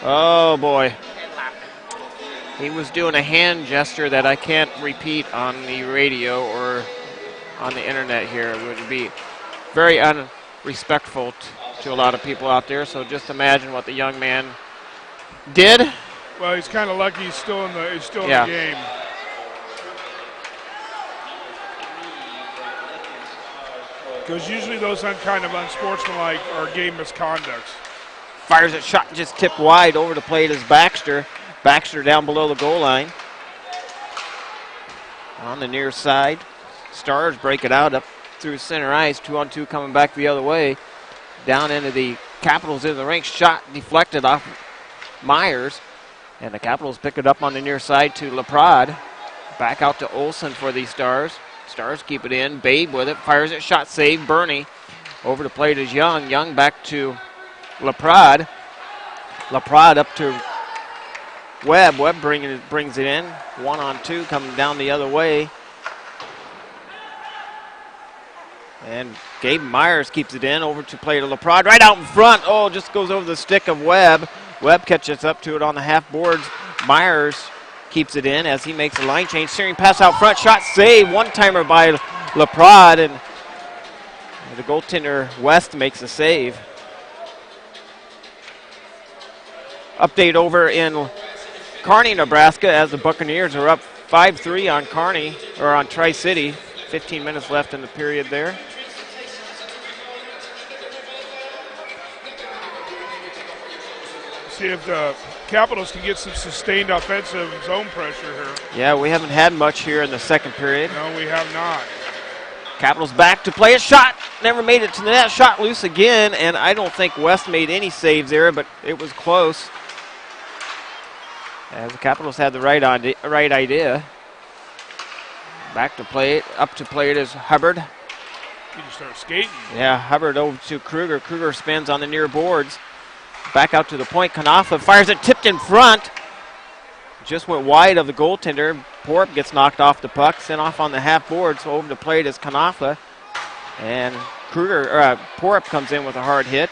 oh boy. He was doing a hand gesture that I can't repeat on the radio or on the internet here. It would be very unrespectful to a lot of people out there, so just imagine what the young man did. Well, he's kind of lucky he's still in the game. Because usually those kind of unsportsmanlike are game misconducts. Fires a shot, just tipped wide. Over the plate is Baxter. Baxter down below the goal line. On the near side. Stars break it out up through center ice. 2-on-2 coming back the other way. Down into the Capitals in the rink. Shot deflected off Myers. And the Capitals pick it up on the near side to Laprade. Back out to Olsen for the Stars. Stars keep it in. Babe with it. Fires it. Shot save. Bernie. Over the plate is Young. Young back to Laprade. Laprade up to Webb. Webb brings it in. 1-on-2 coming down the other way. And Gabe Myers keeps it in. Over to play to Laprade. Right out in front. Oh, just goes over the stick of Webb. Webb catches up to it on the half boards. Myers keeps it in as he makes a line change. Steering pass out front. Shot save. One-timer by Laprade. And the goaltender West makes a save. Update over in Kearney, Nebraska, as the Buccaneers are up 5-3 on Kearney, or on Tri-City. 15 minutes left in the period there. See if the Capitals can get some sustained offensive zone pressure here. Yeah, we haven't had much here in the second period. No, we have not. Capitals back to play a shot. Never made it to the net. Shot loose again, and I don't think West made any saves there, but it was close. As the Capitals had the right idea. Back to play it. Up to play it is Hubbard. You just start skating. Yeah, Hubbard over to Kruger. Kruger spins on the near boards. Back out to the point. Kanafa fires it, tipped in front. Just went wide of the goaltender. Porup gets knocked off the puck, sent off on the half board. So over the plate is Kanafa. And Porup comes in with a hard hit.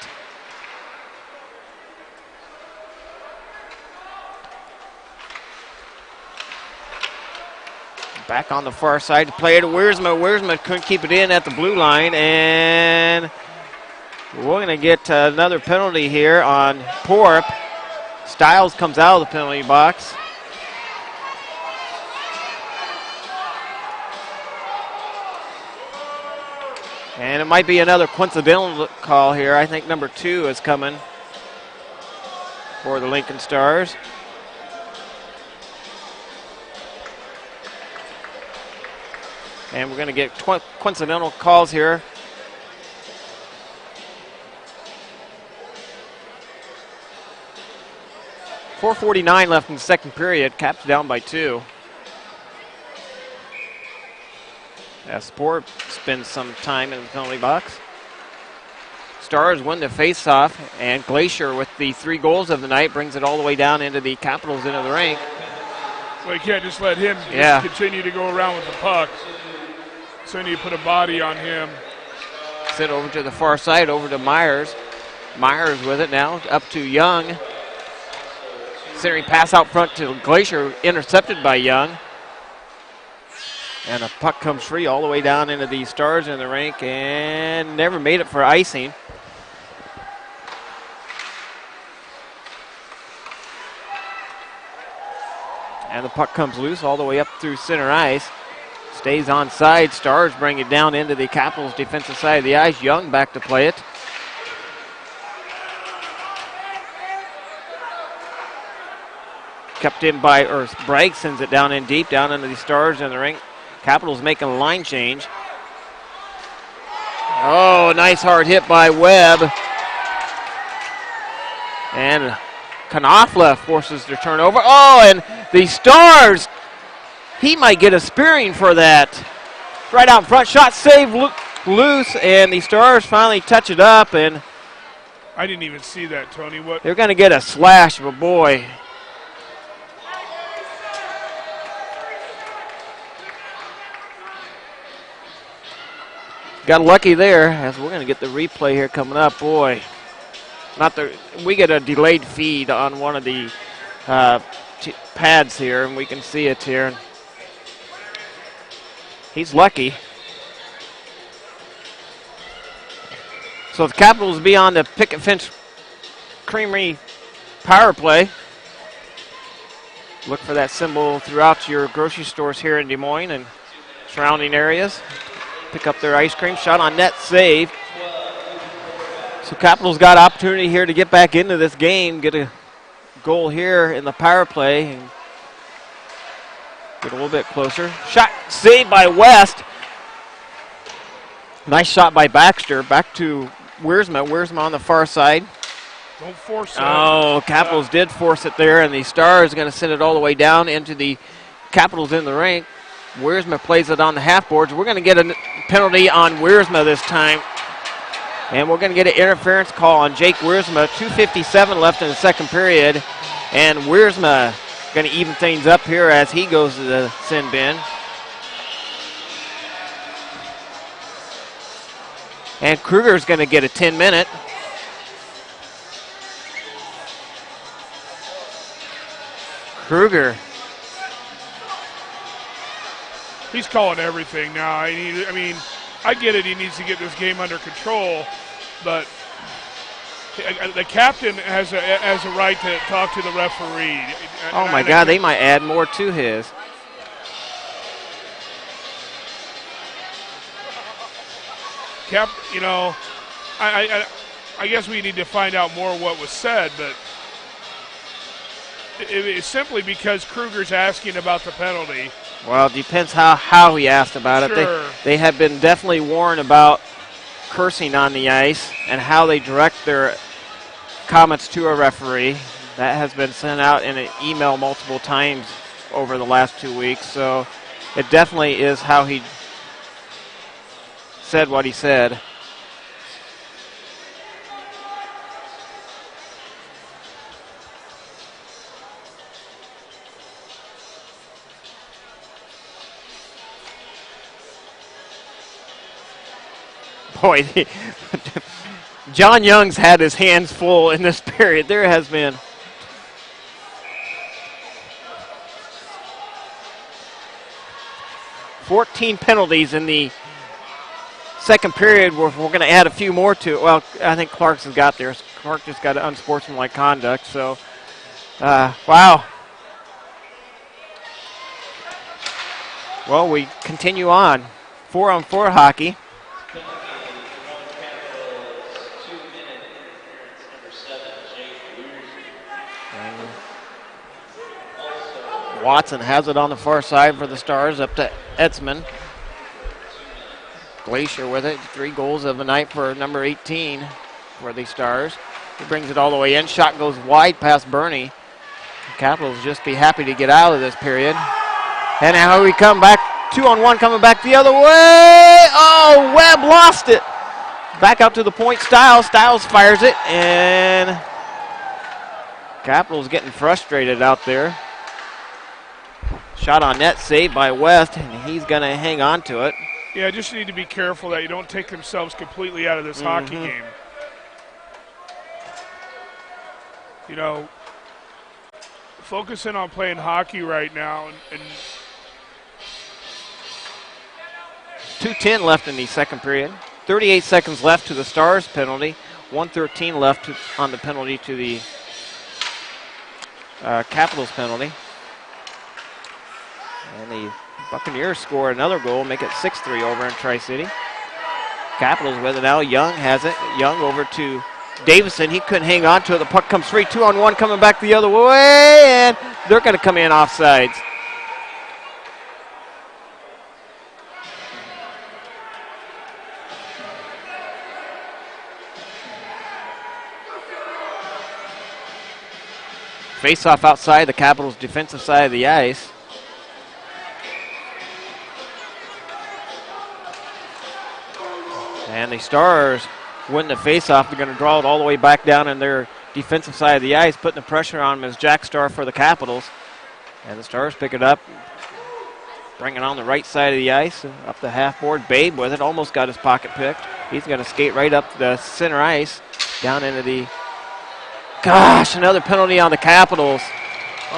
Back on the far side to play it to Wiersma. Wiersma couldn't keep it in at the blue line, and we're going to get another penalty here on Porup. Styles comes out of the penalty box. And it might be another coincidental call here. I think number 2 is coming for the Lincoln Stars. And we're going to get coincidental calls here. .449 left in the second period. Caps down by 2. As Porup spends some time in the penalty box. Stars win the face-off, and Glacier with the 3 goals of the night brings it all the way down into the Capitals into the rink. Well, you can't just let him just continue to go around with the puck. So you put a body on him. Sit over to the far side, over to Myers. Myers with it now, up to Young. Centering pass out front to Glacier, intercepted by Young. And the puck comes free all the way down into the Stars in the rink and never made it for icing. And the puck comes loose all the way up through center ice. Stays on side. Stars bring it down into the Capitals' defensive side of the ice. Young back to play it. Kept in by, or Bragg sends it down in deep, down into the Stars in the rink. Capitals making a line change. Oh, nice hard hit by Webb. And Knopfler forces the turnover. Oh, and the Stars, he might get a spearing for that. Right out in front, shot saved loose, and the Stars finally touch it up, and I didn't even see that, Tony. What? They're going to get a slash, but boy. Got lucky there, as we're going to get the replay here coming up. Boy, we get a delayed feed on one of the pads here, and we can see it here. He's lucky. So the Capitals will be on the Picket Fence Creamery power play. Look for that symbol throughout your grocery stores here in Des Moines and surrounding areas. Pick up their ice cream. Shot on net, save. So Capitals got opportunity here to get back into this game, get a goal here in the power play, and get a little bit closer. Shot saved by West. Nice shot by Baxter. Back to Wiersma. Wiersma on the far side. Don't force it. Oh, Capitals did force it there, and the Stars going to send it all the way down into the Capitals in the rink. Wiersma plays it on the half boards. We're going to get a penalty on Wiersma this time. And we're going to get an interference call on Jake Wiersma. 2:57 left in the second period. And Wiersma going to even things up here as he goes to the sin bin. And Kruger's going to get a 10-minute. Kruger. He's calling everything now. I mean, I get it. He needs to get this game under control, but the captain has a right to talk to the referee. Oh my God, they might add more to his. I guess we need to find out more what was said, but it's simply because Kruger's asking about the penalty. Well, it depends how he asked about it. Sure. They have been definitely warned about cursing on the ice and how they direct their comments to a referee. That has been sent out in an email multiple times over the last 2 weeks. So it definitely is how he said what he said. Boy, John Young's had his hands full in this period. There has been 14 penalties in the second period. We're going to add a few more to it. Well, I think Clarkson's got there. Clark just got unsportsmanlike conduct. So, wow. Well, we continue on. 4-on-4 hockey. Watson has it on the far side for the Stars, up to Etzman. Glacier with it, 3 goals of the night for number 18 for the Stars. He brings it all the way in. Shot goes wide past Bernie. The Capitals just be happy to get out of this period. And now we come back, 2-on-1 coming back the other way. Oh, Webb lost it. Back out to the point, Stiles. Stiles fires it, and Capitals getting frustrated out there. Shot on net, saved by West, and he's going to hang on to it. Yeah, just need to be careful that you don't take themselves completely out of this hockey game. You know, focusing on playing hockey right now, and 2:10 left in the second period. 38 seconds left to the Stars penalty. 1:13 left on the penalty to the Capitals penalty. And the Buccaneers score another goal, make it 6-3 over in Tri-City. Capitals with it now. Young has it. Young over to Davison. He couldn't hang on to it. The puck comes free. 2-on-1 coming back the other way, and they're going to come in offsides. Face-off outside the Capitals' defensive side of the ice. And the Stars win the face-off. They're going to draw it all the way back down in their defensive side of the ice, putting the pressure on them as Jack Starr for the Capitals. And the Stars pick it up, bring it on the right side of the ice, up the half-board. Babe with it, almost got his pocket picked. He's going to skate right up the center ice, down into the... Gosh, another penalty on the Capitals.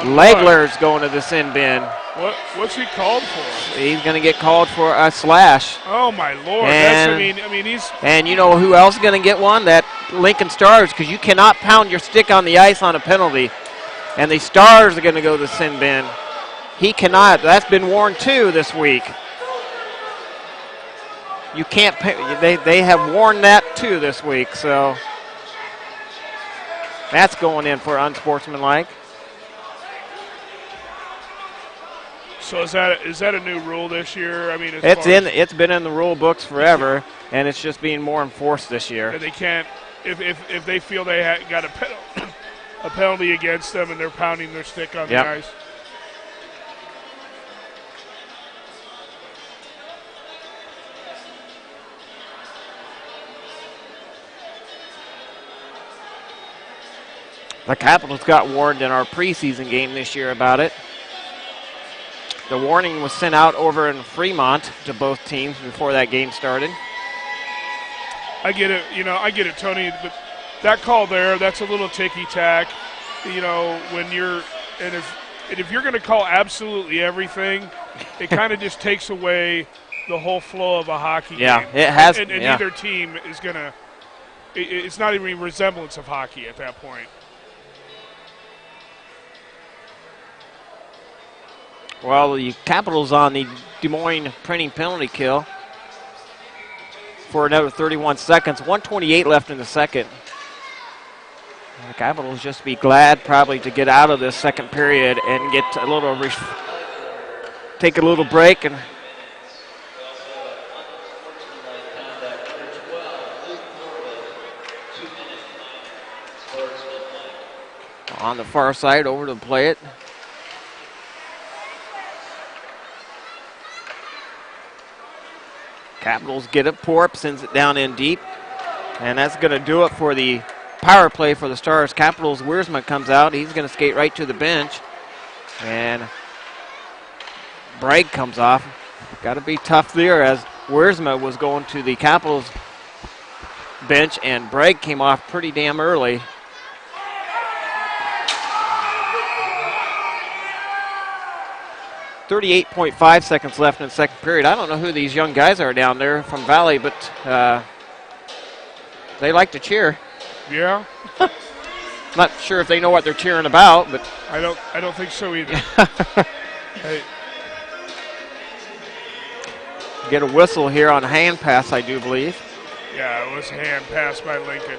Legler's going to the sin bin. What's he called for? He's going to get called for a slash. Oh my Lord! And, I mean, he's. And you know who else is going to get one? That Lincoln Stars, because you cannot pound your stick on the ice on a penalty. And the Stars are going to go to the sin bin. He cannot. That's been warned too this week. You can't. They have warned that too this week. So that's going in for unsportsmanlike. So is that a new rule this year? I mean, it's been in the rule books forever, and it's just being more enforced this year. And they can't if they feel they got a penalty against them and they're pounding their stick on the ice. The Capitals got warned in our preseason game this year about it. The warning was sent out over in Fremont to both teams before that game started. I get it, Tony, but that call there, that's a little ticky-tack. You know, when you're – and if you're going to call absolutely everything, it kind of just takes away the whole flow of a hockey game. Yeah, it has. And neither team is going to – it's not even a resemblance of hockey at that point. Well, the Capitals on the Des Moines printing penalty kill for another 31 seconds. 1:28 left in the second. And the Capitals just be glad probably to get out of this second period and get a little take a little break. And on the far side, over to play it. Capitals get it. Porup sends it down in deep. And that's going to do it for the power play for the Stars. Capitals, Wiersma comes out. He's going to skate right to the bench. And Bragg comes off. Got to be tough there as Wiersma was going to the Capitals bench, and Bragg came off pretty damn early. .5 seconds left in the second period. I don't know who these young guys are down there from Valley, but they like to cheer. Yeah. Not sure if they know what they're cheering about, but I don't think so either. Hey. Get a whistle here on a hand pass, I do believe. Yeah, it was a hand pass by Lincoln.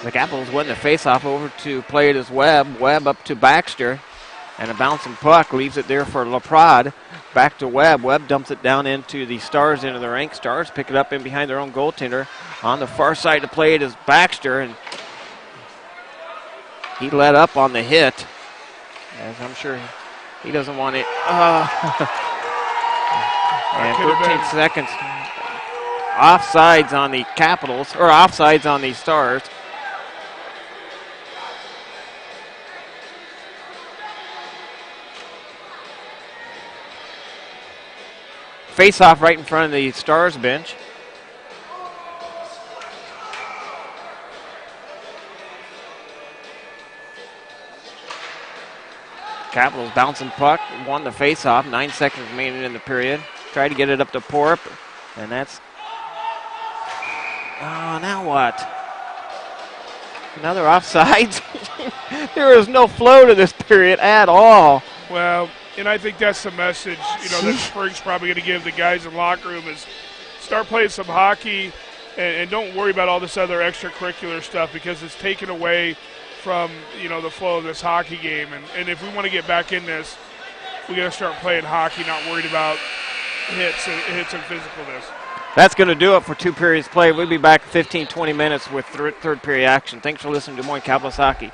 The Capitals win the faceoff over to play it as Webb. Webb up to Baxter. And a bouncing puck leaves it there for LaPrade. Back to Webb. Webb dumps it down into the Stars into the rank. Stars pick it up in behind their own goaltender. On the far side to play it is Baxter. And he let up on the hit. As I'm sure he doesn't want it. And 13 seconds. Offsides on the Capitals, or offsides on the Stars. face-off right in front of the Stars bench. Capitals bouncing puck, won the face-off. 9 seconds remaining in the period. Tried to get it up to Porup, and that's... Oh, now what? Another offsides? There is no flow to this period at all. Well, and I think that's the message, that Spring's probably going to give the guys in the locker room is start playing some hockey and don't worry about all this other extracurricular stuff because it's taken away from, the flow of this hockey game. And if we want to get back in this, we got to start playing hockey, not worried about hits and physicalness. That's going to do it for 2 periods played. We'll be back in 15, 20 minutes with third period action. Thanks for listening to Des Moines Capitals Hockey.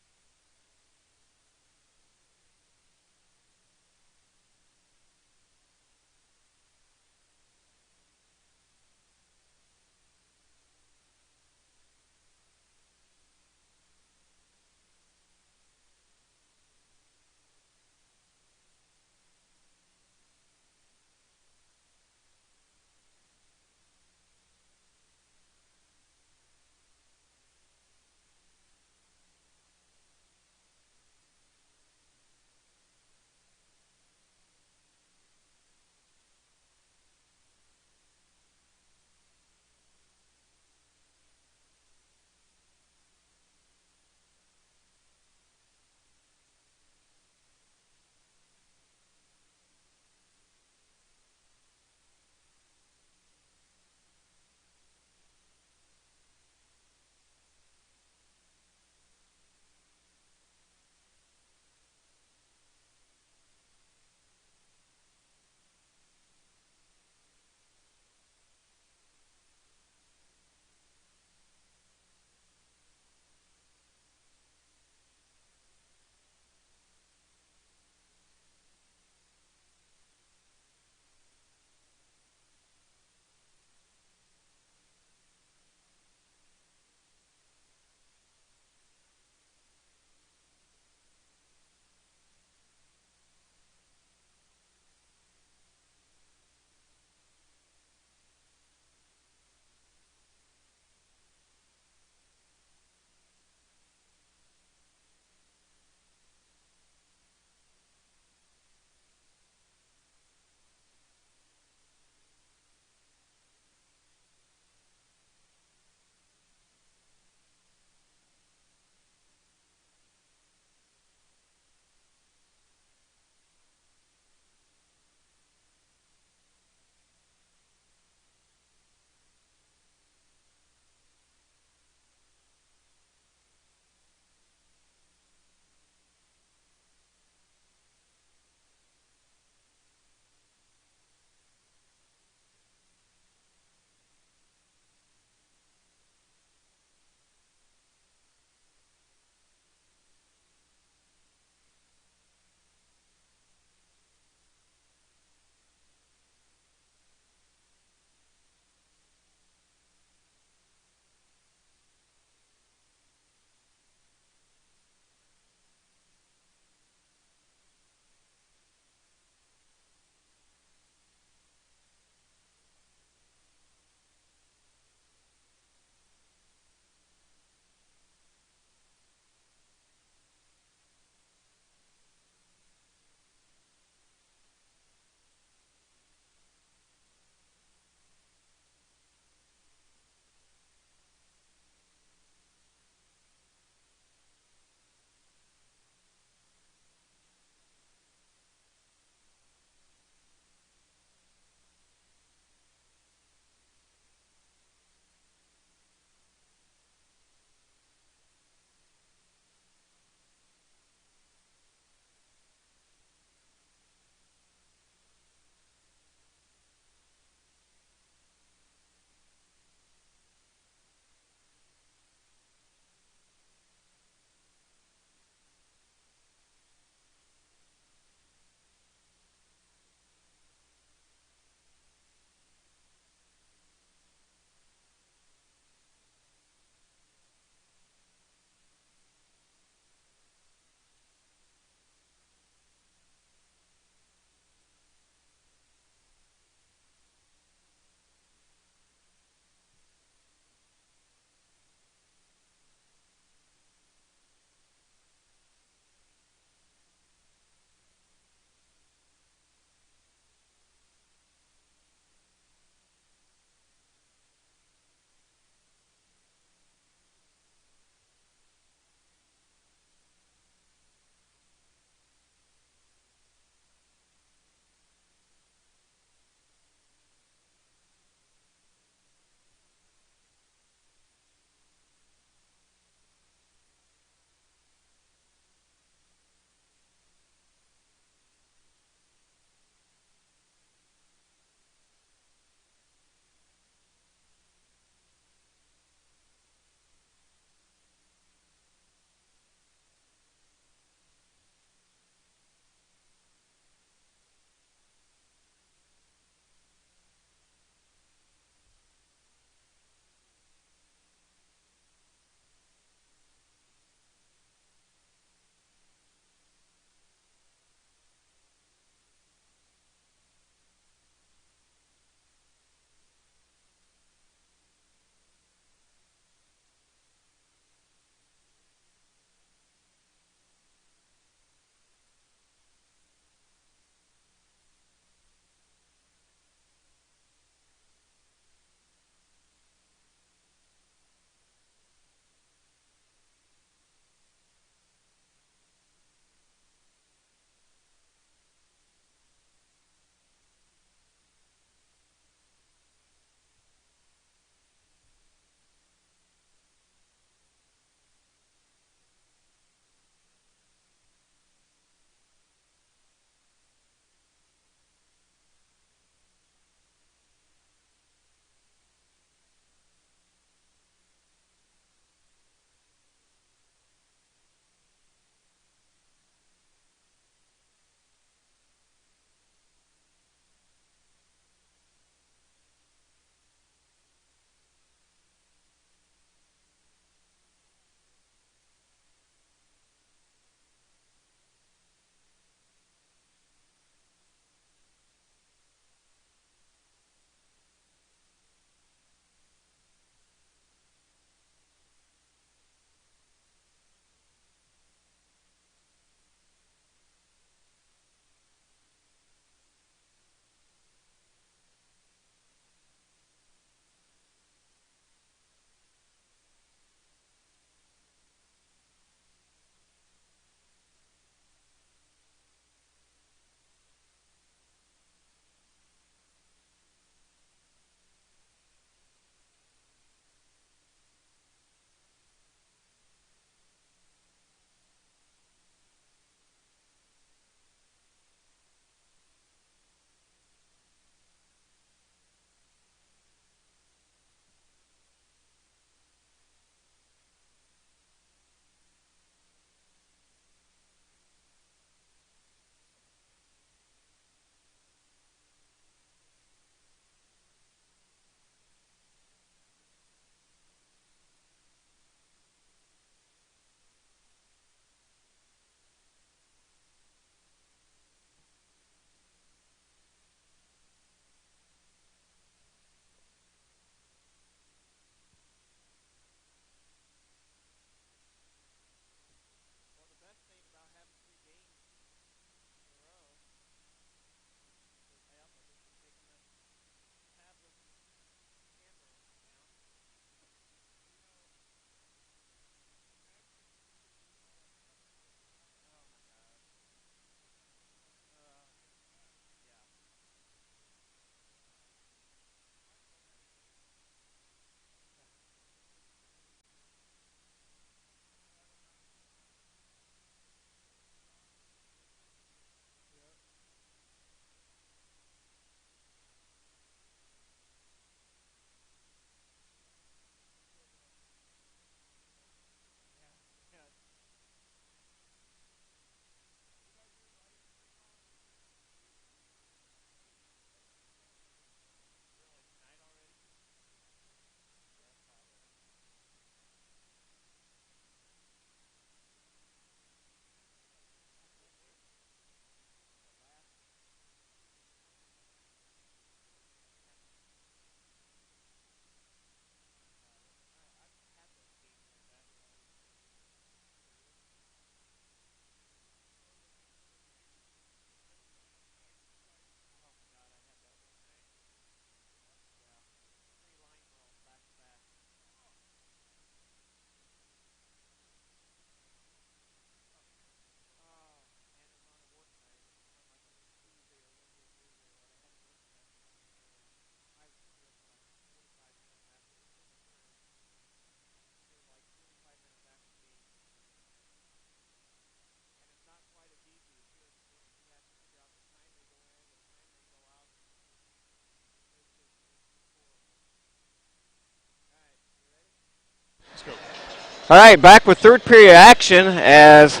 All right, back with third period action. As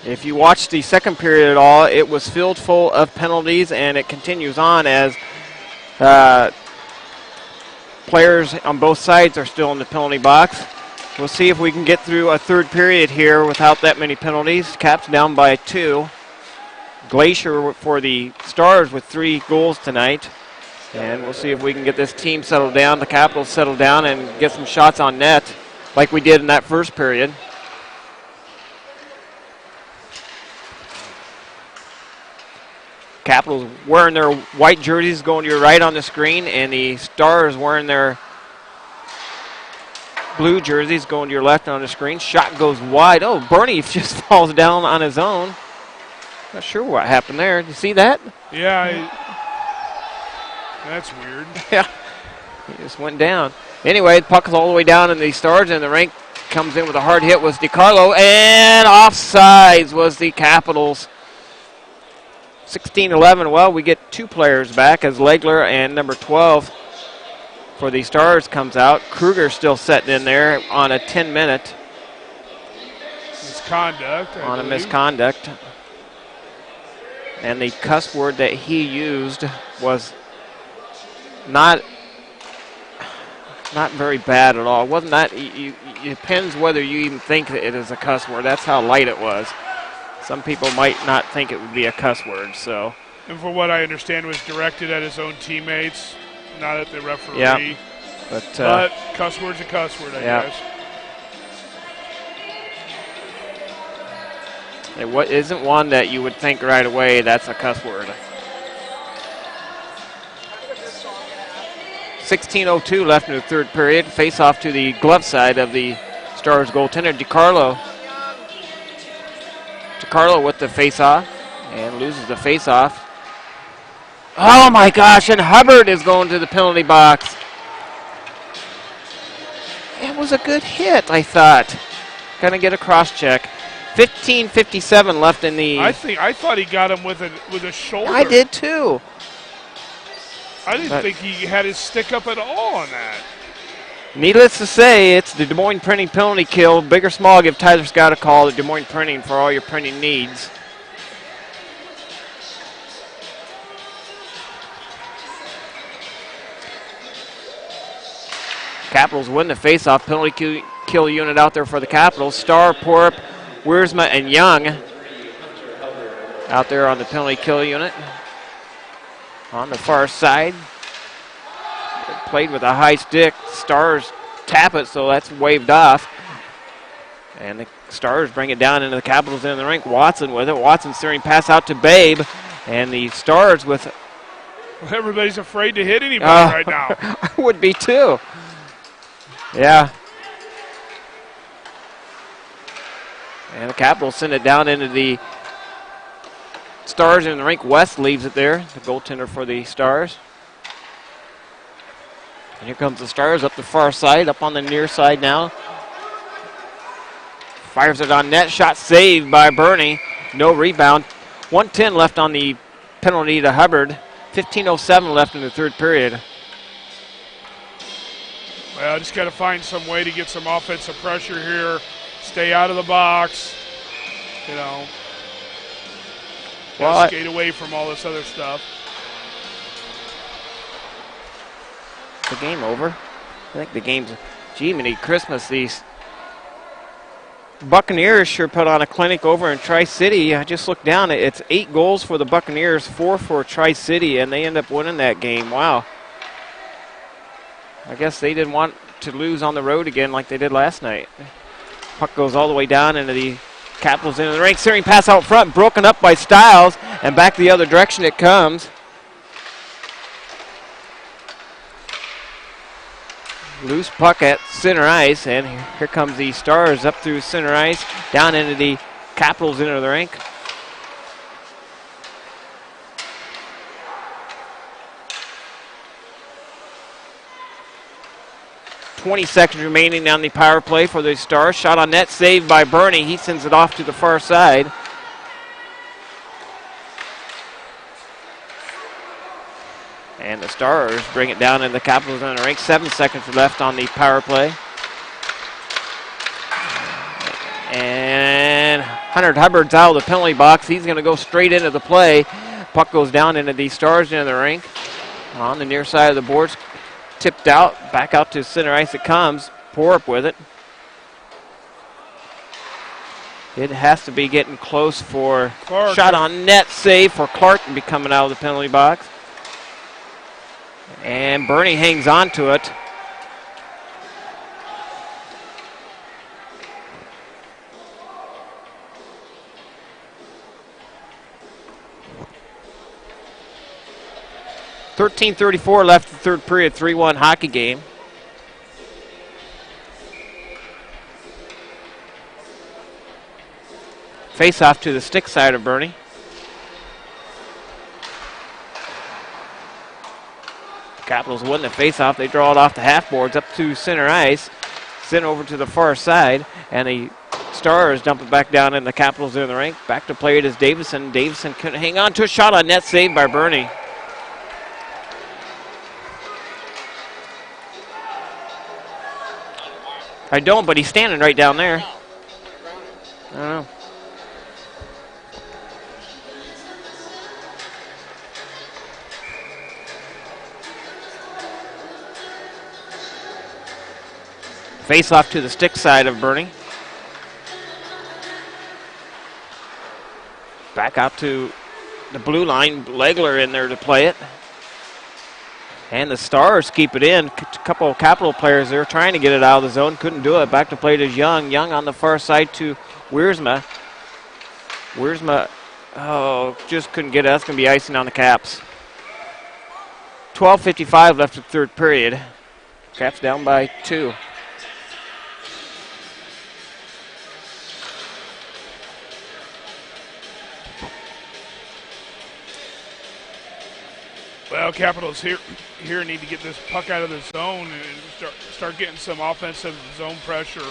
if you watched the second period at all, it was filled full of penalties, and it continues on as players on both sides are still in the penalty box. We'll see if we can get through a third period here without that many penalties. Caps down by 2. Glacier for the Stars with 3 goals tonight. And we'll see if we can get this team settled down, the Capitals settled down, and get some shots on net like we did in that first period. Capitals wearing their white jerseys going to your right on the screen, and the Stars wearing their blue jerseys going to your left on the screen. Shot goes wide. Oh, Bernie just falls down on his own. Not sure what happened there. Did you see that? Yeah, that's weird. Yeah, he just went down. Anyway, the puck is all the way down, and the Stars in the rink comes in with a hard hit was DiCarlo, and offsides was the Capitals. 16-11. Well, we get 2 players back as Legler and number 12 for the Stars comes out. Kruger still sitting in there on a 10-minute. Misconduct. I believe. Misconduct. And the cuss word that he used was not very bad at all. It wasn't that. It depends whether you even think that it is a cuss word. That's how light it was. Some people might not think it would be a cuss word. So. And for what I understand, was directed at his own teammates, not at the referee. Yeah. But cuss word's a cuss word, I guess. It isn't one that you would think right away that's a cuss word. 16:02 left in the third period. Face off to the glove side of the Stars goaltender, DiCarlo. DiCarlo with the face-off and loses the face-off. Oh my gosh, and Hubbard is going to the penalty box. It was a good hit, I thought. Gonna get a cross-check. 15:57 left in the... I thought he got him with a shoulder. I did too. I didn't think he had his stick up at all on that. Needless to say, it's the Des Moines Printing penalty kill. Big or small, give Tyler Scott a call at Des Moines Printing for all your printing needs. Capitals win the faceoff. Penalty kill unit out there for the Capitals. Starr, Porup, Wiersma, and Young out there on the penalty kill unit. On the far side. Played with a high stick. Stars tap it, so that's waved off. And the Stars bring it down into the Capitals in the rink. Watson with it. Watson steering pass out to Babe. And the Stars with... Well, everybody's afraid to hit anybody right now. I would be too. Yeah. And the Capitals send it down into the Stars in the rink. West leaves it there, the goaltender for the Stars. And here comes the Stars up the far side, up on the near side now. Fires it on net. Shot saved by Bernie. No rebound. 1:10 left on the penalty to Hubbard. 15:07 left in the third period. Well, just got to find some way to get some offensive pressure here. Stay out of the box. You know. Well, skate away from all this other stuff. The game over? I think the game's... Gee, many Christmas. These Buccaneers sure put on a clinic over in Tri-City. I just looked down. It's 8 goals for the Buccaneers, 4 for Tri-City, and they end up winning that game. Wow. I guess they didn't want to lose on the road again like they did last night. Puck goes all the way down into the Capitals into the rink. Steering pass out front, broken up by Stiles, and back the other direction it comes. Loose puck at center ice, and here comes the Stars up through center ice, down into the Capitals into the rink. .20 seconds remaining on the power play for the Stars. Shot on net, saved by Bernie. He sends it off to the far side. And the Stars bring it down in the Capitals in the rink. 7 seconds left on the power play. Hunter Hubbard's out of the penalty box. He's going to go straight into the play. Puck goes down into the Stars into the rink. On the near side of the boards, tipped out. Back out to center ice it comes. Porup with it. It has to be getting close for Clark. Shot on net save for Clark to be coming out of the penalty box. And Bernie hangs on to it. .13:34 left in the third period, 3-1 hockey game. Face off to the stick side of Bernie. Capitals win the face off. They draw it off the half boards up to center ice. Sent over to the far side. And the Stars dump it back down in the Capitals in the rink. Back to play it is Davison. Davison couldn't hang on to a shot on net saved by Bernie. I don't, but he's standing right down there. I don't know. Face off to the stick side of Bernie. Back out to the blue line. Legler in there to play it. And the Stars keep it in. A couple of Capital players there trying to get it out of the zone. Couldn't do it. Back to play to Young. Young on the far side to Wiersma. Wiersma, just couldn't get it. That's going to be icing on the Caps. 12:55 left in the third period. Caps down by 2. Well, Capitals here need to get this puck out of the zone and start getting some offensive zone pressure.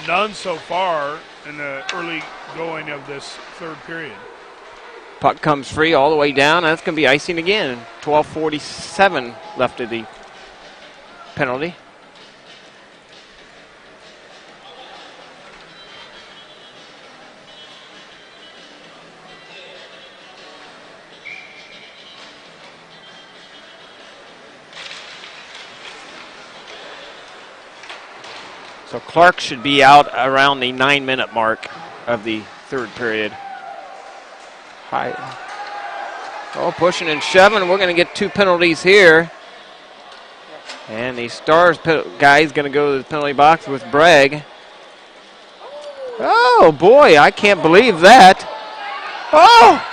None so far in the early going of this third period. Puck comes free all the way down. That's going to be icing again. 12:47 left of the penalty. So Clark should be out around the 9-minute mark of the third period. High. Oh, pushing and shoving. We're going to get 2 penalties here. And the Stars guy is going to go to the penalty box with Bragg. Oh, boy, I can't believe that. Oh!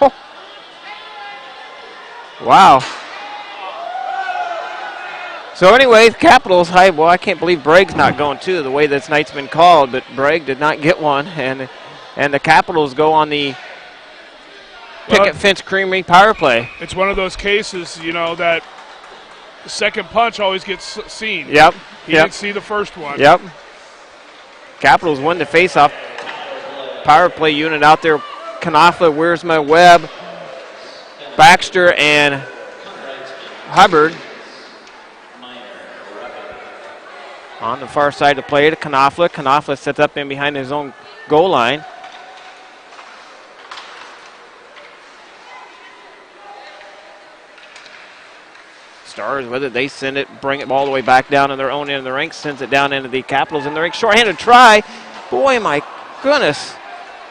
Oh. Wow. So anyway, Capitals, I can't believe Bragg's not going too, the way this night's been called, but Bragg did not get one, and the Capitals go on the Picket Fence Creamery power play. It's one of those cases, that the second punch always gets seen. Yep. He didn't see the first one. Yep. Capitals win the faceoff power play unit out there. Knopfler, Wiersma, Webb, Baxter, and Hubbard. On the far side to play to Knopfler. Knopfler sets up in behind his own goal line. Stars with it. They send it, bring it all the way back down in their own end of the rink. Sends it down into the Capitals in the rink. Short-handed try. Boy, my goodness.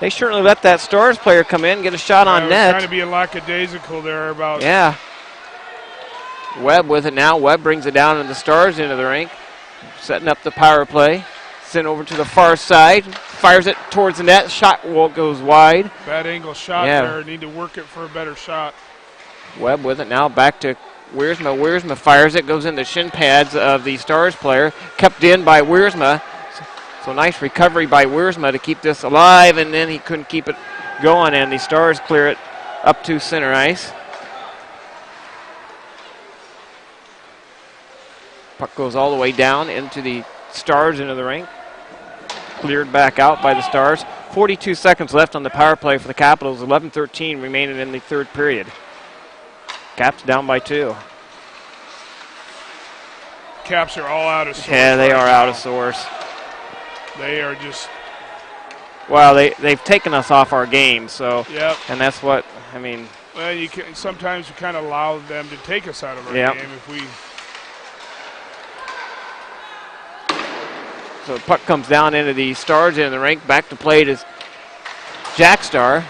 They certainly let that Stars player come in, get a shot on net. Trying to be a lackadaisical there about. Yeah. Webb with it now. Webb brings it down in the Stars into the rink. Setting up the power play. Sent over to the far side. Fires it towards the net. Shot goes wide. Bad angle shot there. Need to work it for a better shot. Webb with it now. Back to Wiersma. Wiersma fires it. Goes in the shin pads of the Stars player. Kept in by Wiersma. So nice recovery by Wiersma to keep this alive. And then he couldn't keep it going. And the Stars clear it up to center ice. Puck goes all the way down into the Stars into the rink. Cleared back out by the Stars. 42 seconds left on the power play for the Capitals. 11-13 remaining in the third period. Caps down by 2. Caps are all out of sorts. Yeah, they right are now. out of sorts. They are just. Well, they've taken us off our game, so. Yep. And that's what, I mean. Well, you can sometimes we kind of allow them to take us out of our Yep. game if we. So the puck comes down into the Stars in the rink. Back to plate is Jack Star.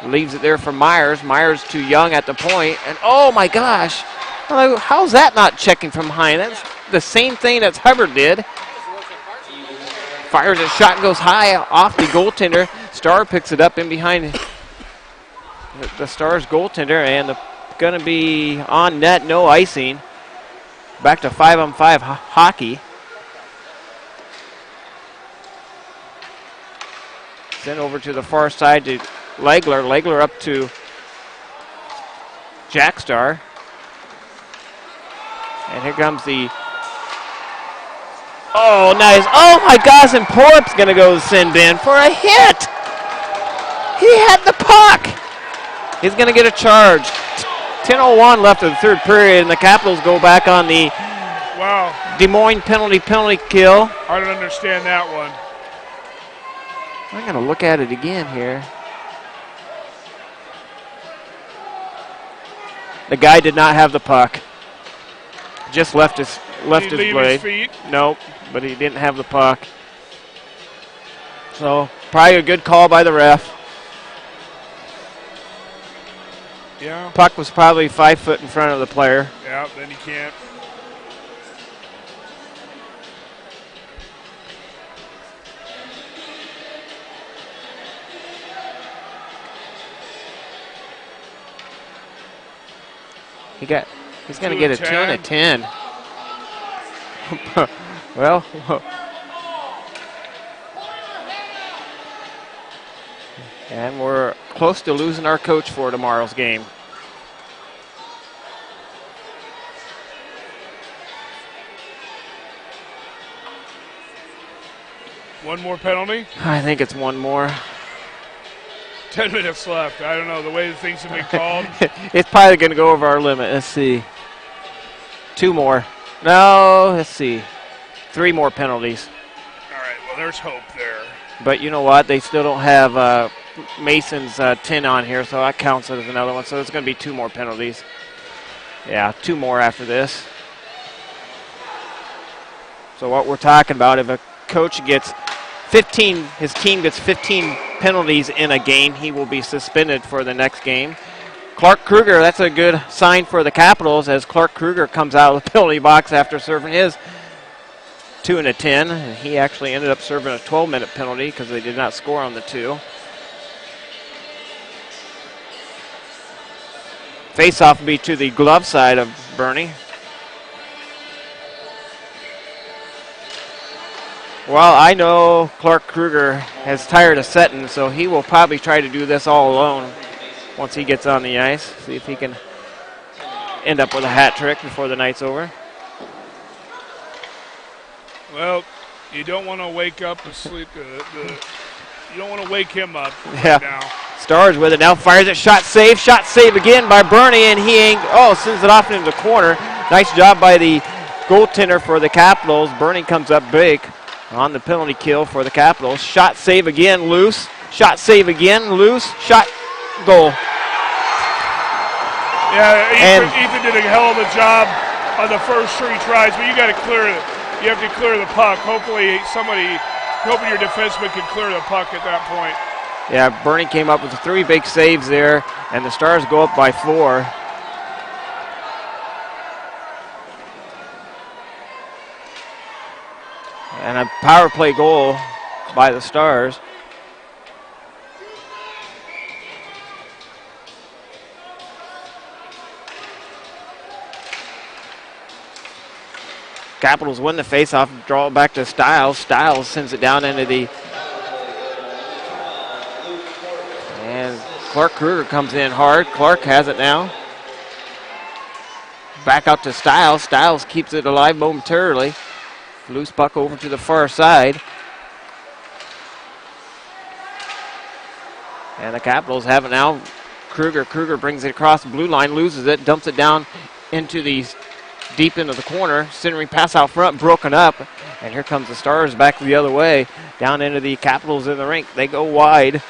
Leaves it there for Myers. Myers too young at the point. And oh my gosh. How's that not checking from behind? That's the same thing that Hubbard did. Fires a shot, goes high off the goaltender. Star picks it up in behind the Stars goaltender, and going to be on net, no icing. Back to 5-on-5 hockey. Sent over to the far side to Legler. Legler up to Jack Star. And here comes the... Oh, nice. Oh, my gosh, and Porp's going to go to sin bin for a hit. He had the puck. He's going to get a charge. 10:01 left of the third period, and the Capitals go back on the Des Moines penalty kill. I don't understand that one. I'm going to look at it again here. The guy did not have the puck. Just left his Did he leave blade. his feet? Nope, but he didn't have the puck. So probably a good call by the ref. Yeah. Puck was probably 5 foot in front of the player. Yeah, then you can't. He's going to get a 2 and a 10. Well, and we're close to losing our coach for tomorrow's game. One more penalty? I think it's one more. 10 minutes left. I don't know. The way the things have been called. It's probably going to go over our limit. Let's see. 2 more. No, let's see. 3 more penalties. All right. Well, there's hope there. But you know what? They still don't have Mason's 10 on here, so that counts as another one. So it's going to be 2 more penalties. Yeah, 2 more after this. So what we're talking about, if a coach gets 15, his team gets 15 penalties in a game, he will be suspended for the next game. Clark Kruger, that's a good sign for the Capitals as Clark Kruger comes out of the penalty box after serving his 2 and a 10. And he actually ended up serving a 12-minute penalty because they did not score on the 2. Face-off will be to the glove side of Bernie. Well, I know Clark Kruger has tired of setting, so he will probably try to do this all alone once he gets on the ice. See if he can end up with a hat trick before the night's over. Well, you don't want to wake up asleep. You don't want to wake him up Yeah. now. Stars with it now, fires it, shot save again by Bernie, and he ain't, sends it off into the corner. Nice job by the goaltender for the Capitals. Bernie comes up big on the penalty kill for the Capitals. Shot save again, loose. Shot save again, loose. Shot, goal. Yeah, Ethan did a hell of a job on the first 3 tries, but you got to clear it. You have to clear the puck. Hoping your defenseman can clear the puck at that point. Yeah, Bernie came up with 3 big saves there, and the Stars go up by 4. And a power play goal by the Stars. Capitals win the faceoff, draw it back to Stiles. Stiles sends it down into the... And Clark Kruger comes in hard. Clark has it now. Back out to Stiles. Stiles keeps it alive momentarily. Loose puck over to the far side. And the Capitals have it now. Kruger brings it across the blue line, loses it, dumps it down into the deep into the corner. Centering pass out front, broken up. And here comes the Stars back the other way, down into the Capitals in the rink. They go wide.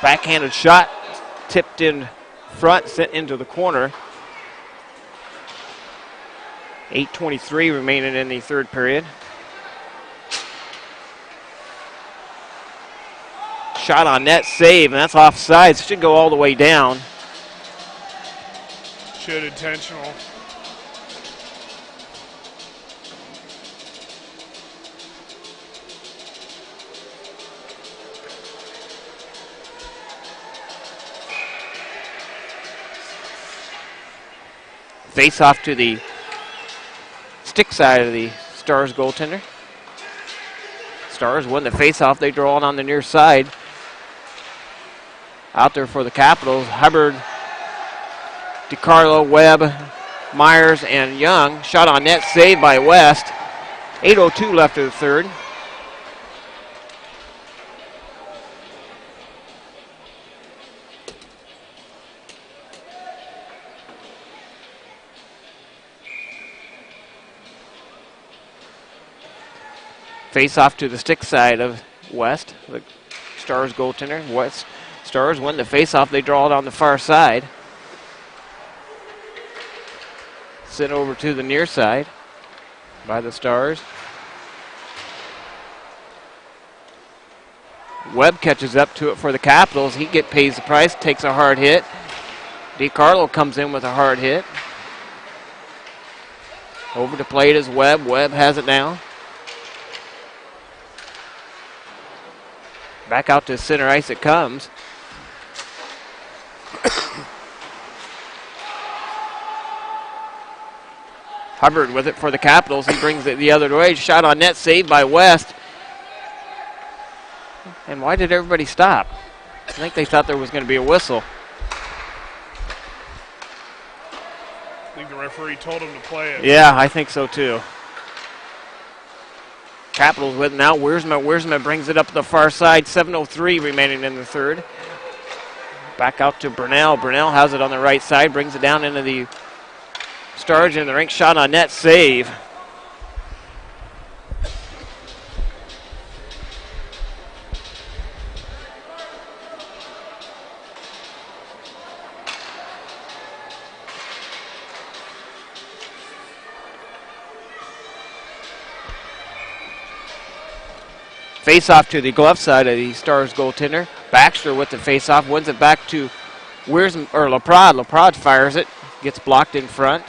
Backhanded shot, tipped in front, sent into the corner. 8:23 remaining in the third period. Shot on net, save, and that's offsides. Should go all the way down. Should intentional. Face off to the stick side of the Stars goaltender. Stars win the face off. They draw it on the near side. Out there for the Capitals, Hubbard, DiCarlo, Webb, Myers, and Young. Shot on net, saved by West. 8:02 left of the third. Face off to the stick side of West, the Stars goaltender. West Stars win the face off. They draw it on the far side. Sent over to the near side by the Stars. Webb catches up to it for the Capitals. He pays the price, takes a hard hit. DiCarlo comes in with a hard hit. Over to play it is Webb. Webb has it now. Back out to center ice it comes. Hubbard with it for the Capitals. He brings it the other way. Shot on net, saved by West. And why did everybody stop? I think they thought there was going to be a whistle. I think the referee told him to play it. Yeah, I think so too. Capitals with it now. Wiersma brings it up the far side. 7:03 remaining in the third. Back out to Brunel. Brunel has it on the right side. Brings it down into the Stars in the rink. Shot on net, save. Face-off to the glove side of the Stars goaltender. Baxter with the face-off, wins it back to Laprade. Laprade fires it, gets blocked in front.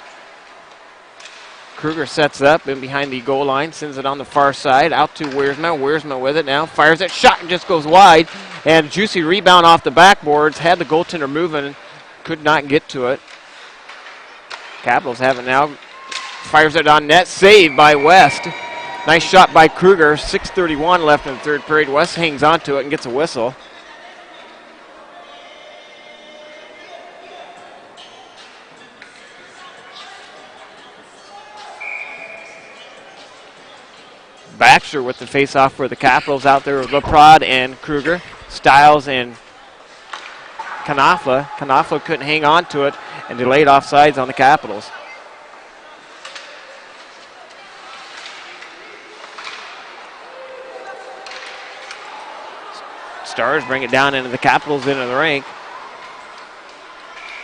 Kruger sets up in behind the goal line, sends it on the far side, out to Wiersma. Wiersma with it now, fires it, shot and just goes wide. And juicy rebound off the backboards, had the goaltender moving, could not get to it. Capitals have it now, fires it on net, saved by West. Nice shot by Kruger. 6:31 left in the third period. West hangs on to it and gets a whistle. Baxter with the face-off for the Capitals out there with Laprade and Kruger. Stiles and Knopfler. Knopfler couldn't hang on to it and delayed offsides on the Capitals. Stars bring it down into the Capitals into the rink.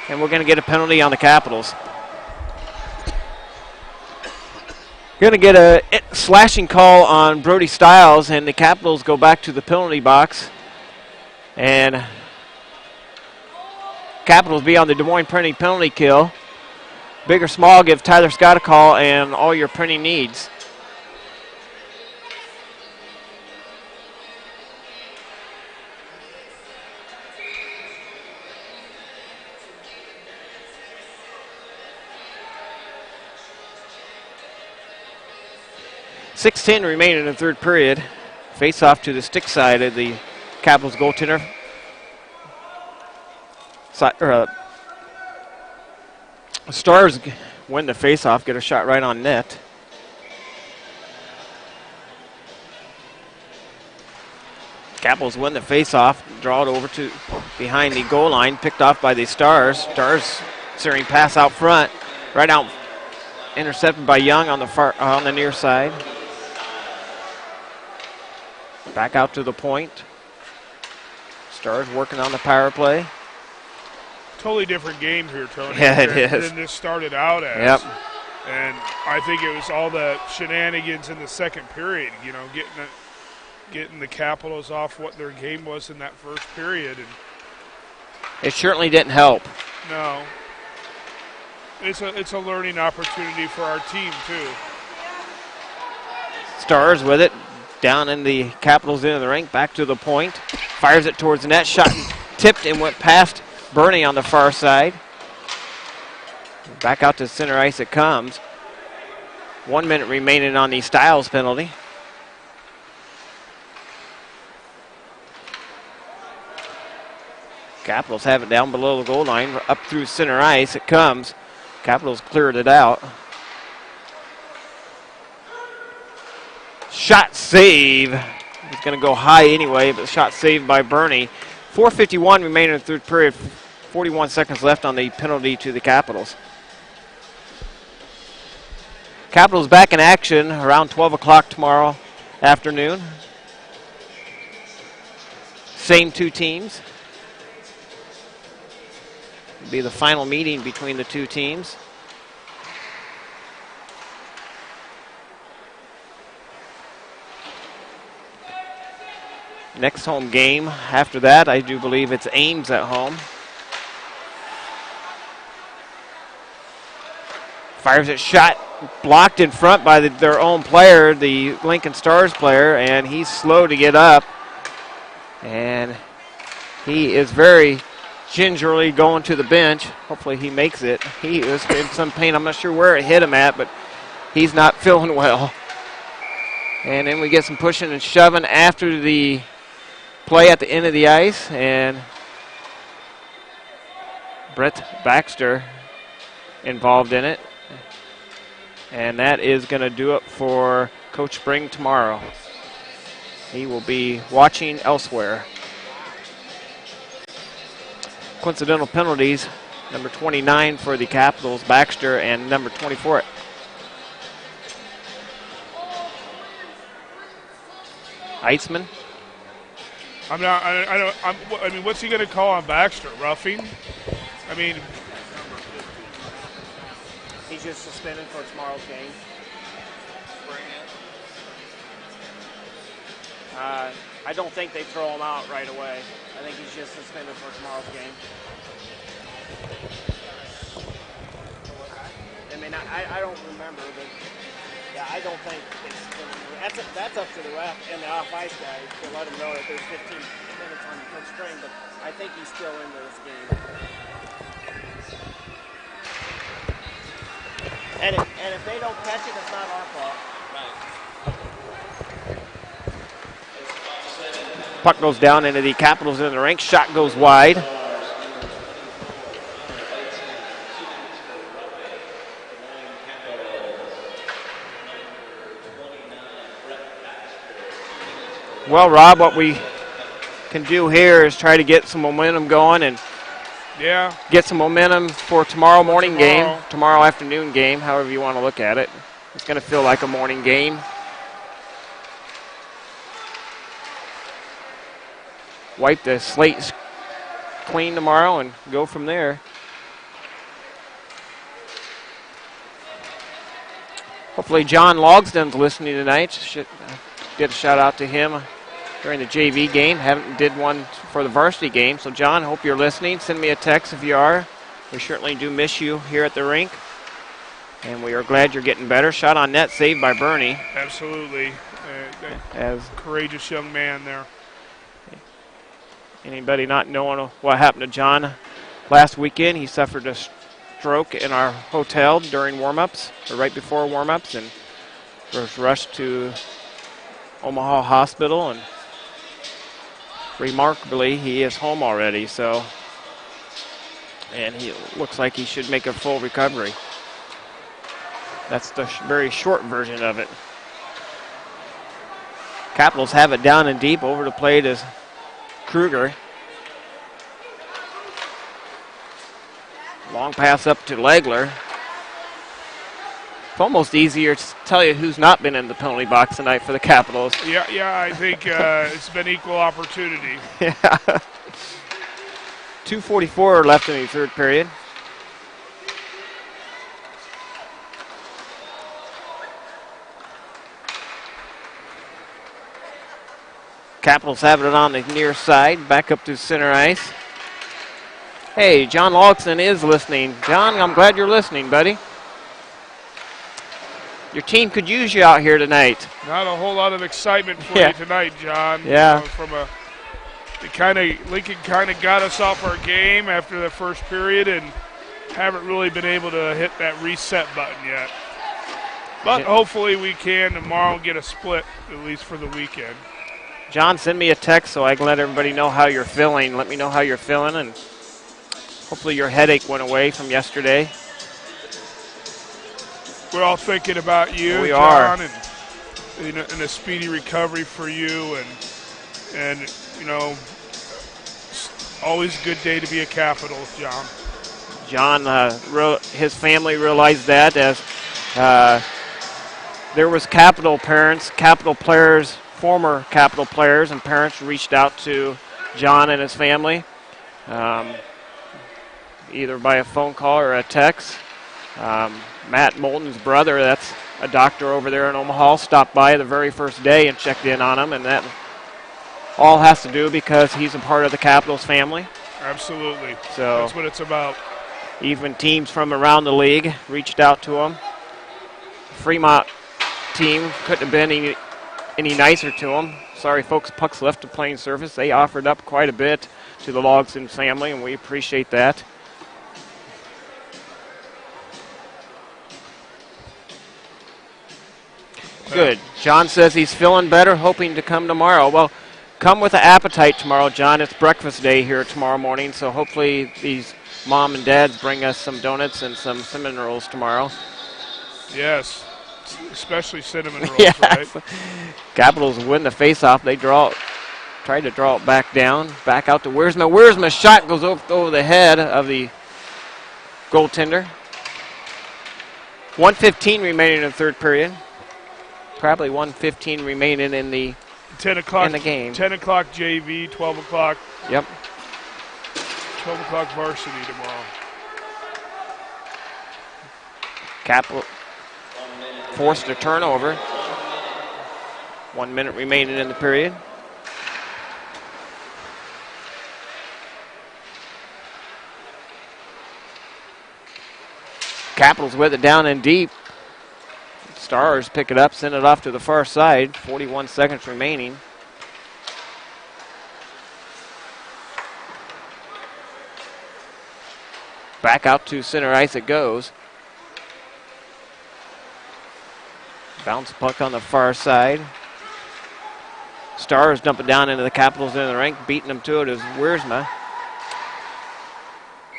And we're going to get a penalty on the Capitals. Going to get a slashing call on Brody Stiles, and the Capitals go back to the penalty box. And Capitals be on the Des Moines printing penalty kill. Big or small, give Tyler Scott a call and all your printing needs. .6:10 remaining in the third period. Face off to the stick side of the Capitals goaltender. Stars win the face off, get a shot right on net. Capitals win the face off, draw it over to behind the goal line, picked off by the Stars. Stars searing pass out front, right out, intercepted by Young on the near side. Back out to the point. Stars working on the power play. Totally different game here, Tony. Yeah, it is. Than this started out as. Yep. And I think it was all the shenanigans in the second period, getting the Capitals off what their game was in that first period. And it certainly didn't help. No. It's a learning opportunity for our team, too. Stars with it, down in the Capitals end of the rink, back to the point. Fires it towards the net, shot tipped and went past Bernie on the far side. Back out to center ice it comes. 1 minute remaining on the Styles penalty. Capitals have it down below the goal line, up through center ice it comes. Capitals cleared it out. Shot save. It's going to go high anyway, but shot saved by Bernie. 4:51 remaining in the third period. 41 seconds left on the penalty to the Capitals. Capitals back in action around 12 o'clock tomorrow afternoon. Same two teams. It'll be the final meeting between the two teams. Next home game after that, I do believe it's Ames at home. Fires it, shot blocked in front by their own player, the Lincoln Stars player, and he's slow to get up. And he is very gingerly going to the bench. Hopefully he makes it. He is in some pain. I'm not sure where it hit him at, but he's not feeling well. And then we get some pushing and shoving after the play at the end of the ice, and Brett Baxter involved in it. And that is going to do it for Coach Spring tomorrow. He will be watching elsewhere. Coincidental penalties, number 29 for the Capitals, Baxter, and number 24. Eitzman. I mean, what's he going to call on Baxter? Roughing? I mean, he's just suspended for tomorrow's game. I don't think they throw him out right away. I think he's just suspended for tomorrow's game. I mean, I don't remember, but yeah, I don't think it's that's up to the ref and the off-ice guy to let him know that there's 15 minutes on the string, but I think he's still into this game. And if they don't catch it, it's not our fault. Puck goes down into the Capitals in the rink. Shot goes wide. Well, Rob, what we can do here is try to get some momentum going and get some momentum for tomorrow morning game, tomorrow afternoon game, however you want to look at it. It's going to feel like a morning game. Wipe the slate clean tomorrow and go from there. Hopefully John Logsden's listening tonight. Did a shout out to him during the JV game. Did one for the varsity game. So John, hope you're listening. Send me a text if you are. We certainly do miss you here at the rink. And we are glad you're getting better. Shot on net, saved by Bernie. Absolutely. As courageous young man there. Anybody not knowing what happened to John last weekend, he suffered a stroke in our hotel during warm-ups, or right before warm-ups, and was rushed to Omaha Hospital, and remarkably, he is home already, so, and he looks like he should make a full recovery. That's the very short version of it. Capitals have it down and deep. Over the plate is Kruger. Long pass up to Legler. It's almost easier to tell you who's not been in the penalty box tonight for the Capitals. Yeah, I think it's been equal opportunity. Yeah. 2:44 left in the third period. Capitals have it on the near side, back up to center ice. Hey, John Logson is listening. John, I'm glad you're listening, buddy. Your team could use you out here tonight. Not a whole lot of excitement for Yeah. you tonight, John. Yeah. Lincoln kind of got us off our game after the first period and haven't really been able to hit that reset button yet. But hopefully we can tomorrow and get a split, at least for the weekend. John, send me a text so I can let everybody know how you're feeling. Let me know how you're feeling, and hopefully your headache went away from yesterday. We're all thinking about you, We John, are. and a speedy recovery for you, and you know, it's always a good day to be a Capital, John. John, his family realized that as there was Capital parents, Capital players, former Capital players and parents reached out to John and his family, either by a phone call or a text. Matt Moulton's brother, that's a doctor over there in Omaha, stopped by the very first day and checked in on him, and that all has to do because he's a part of the Capitals family. Absolutely. So that's what it's about. even teams from around the league reached out to him. Fremont team couldn't have been any nicer to him. Sorry, folks, pucks left the playing surface. They offered up quite a bit to the Logson family, and we appreciate that. Good. John says he's feeling better, hoping to come tomorrow. Well, come with an appetite tomorrow, John. It's breakfast day here tomorrow morning, so hopefully these mom and dads bring us some donuts and some cinnamon rolls tomorrow. Yes, especially cinnamon rolls, Yes. right? Capitals win the faceoff. They try to draw it back down, back out to Wiersma. Wiersma's shot goes over the head of the goaltender. 1:15 remaining in the third period. Probably 1:15 remaining in the 10 o'clock in the game. 10 o'clock JV, 12 o'clock. Yep. 12 o'clock varsity tomorrow. Capital forced a turnover. 1 minute remaining in the period. Capitals with it down and deep. Stars pick it up, send it off to the far side. 41 seconds remaining. Back out to center ice it goes. Bounce puck on the far side. Stars dump it down into the Capitals in the rink. Beating them to it is Wiersma.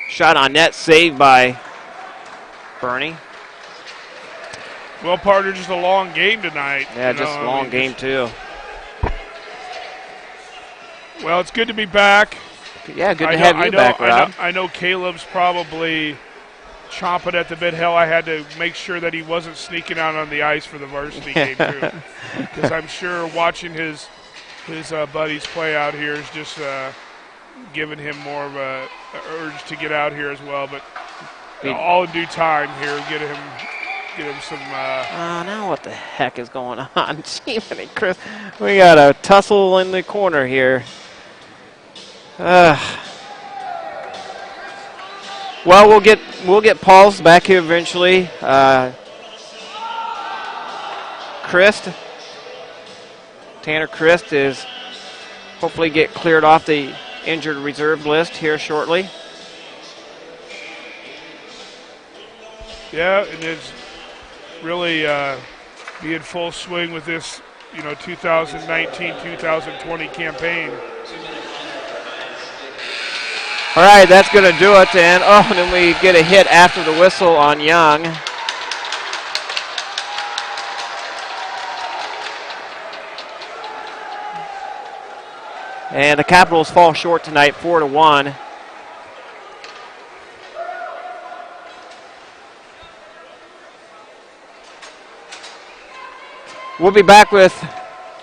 Shot on net, saved by Bernie. Well, partner, just a long game tonight. Yeah, just a long game, too. Well, it's good to be back. Yeah, good to have you back, Rob. I know Caleb's probably chomping at the bit. Hell, I had to make sure that he wasn't sneaking out on the ice for the varsity game, too. Because I'm sure watching his buddies play out here is just giving him more of a urge to get out here as well. But all in due time here, get him some. Now what the heck is going on? Jiminy Chris, we got a tussle in the corner here. Well, we'll get Pauls back here eventually. Tanner Christ is hopefully get cleared off the injured reserve list here shortly. Yeah, and it's really be in full swing with this, 2019-2020 campaign. All right, that's going to do it. And then we get a hit after the whistle on Young. And the Capitals fall short tonight, 4-1. We'll be back with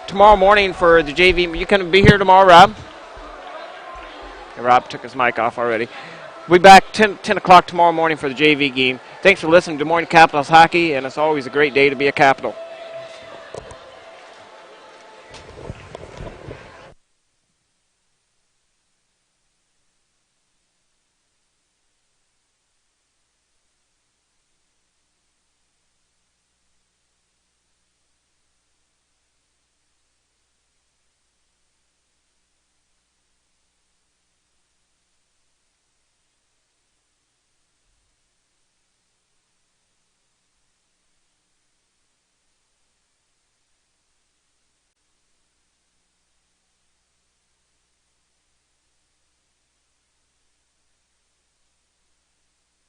tomorrow morning for the JV. You can be here tomorrow, Rob. Rob took his mic off already. We'll be back 10 o'clock tomorrow morning for the JV game. Thanks for listening to Des Moines Capitals Hockey, and it's always a great day to be a Capital.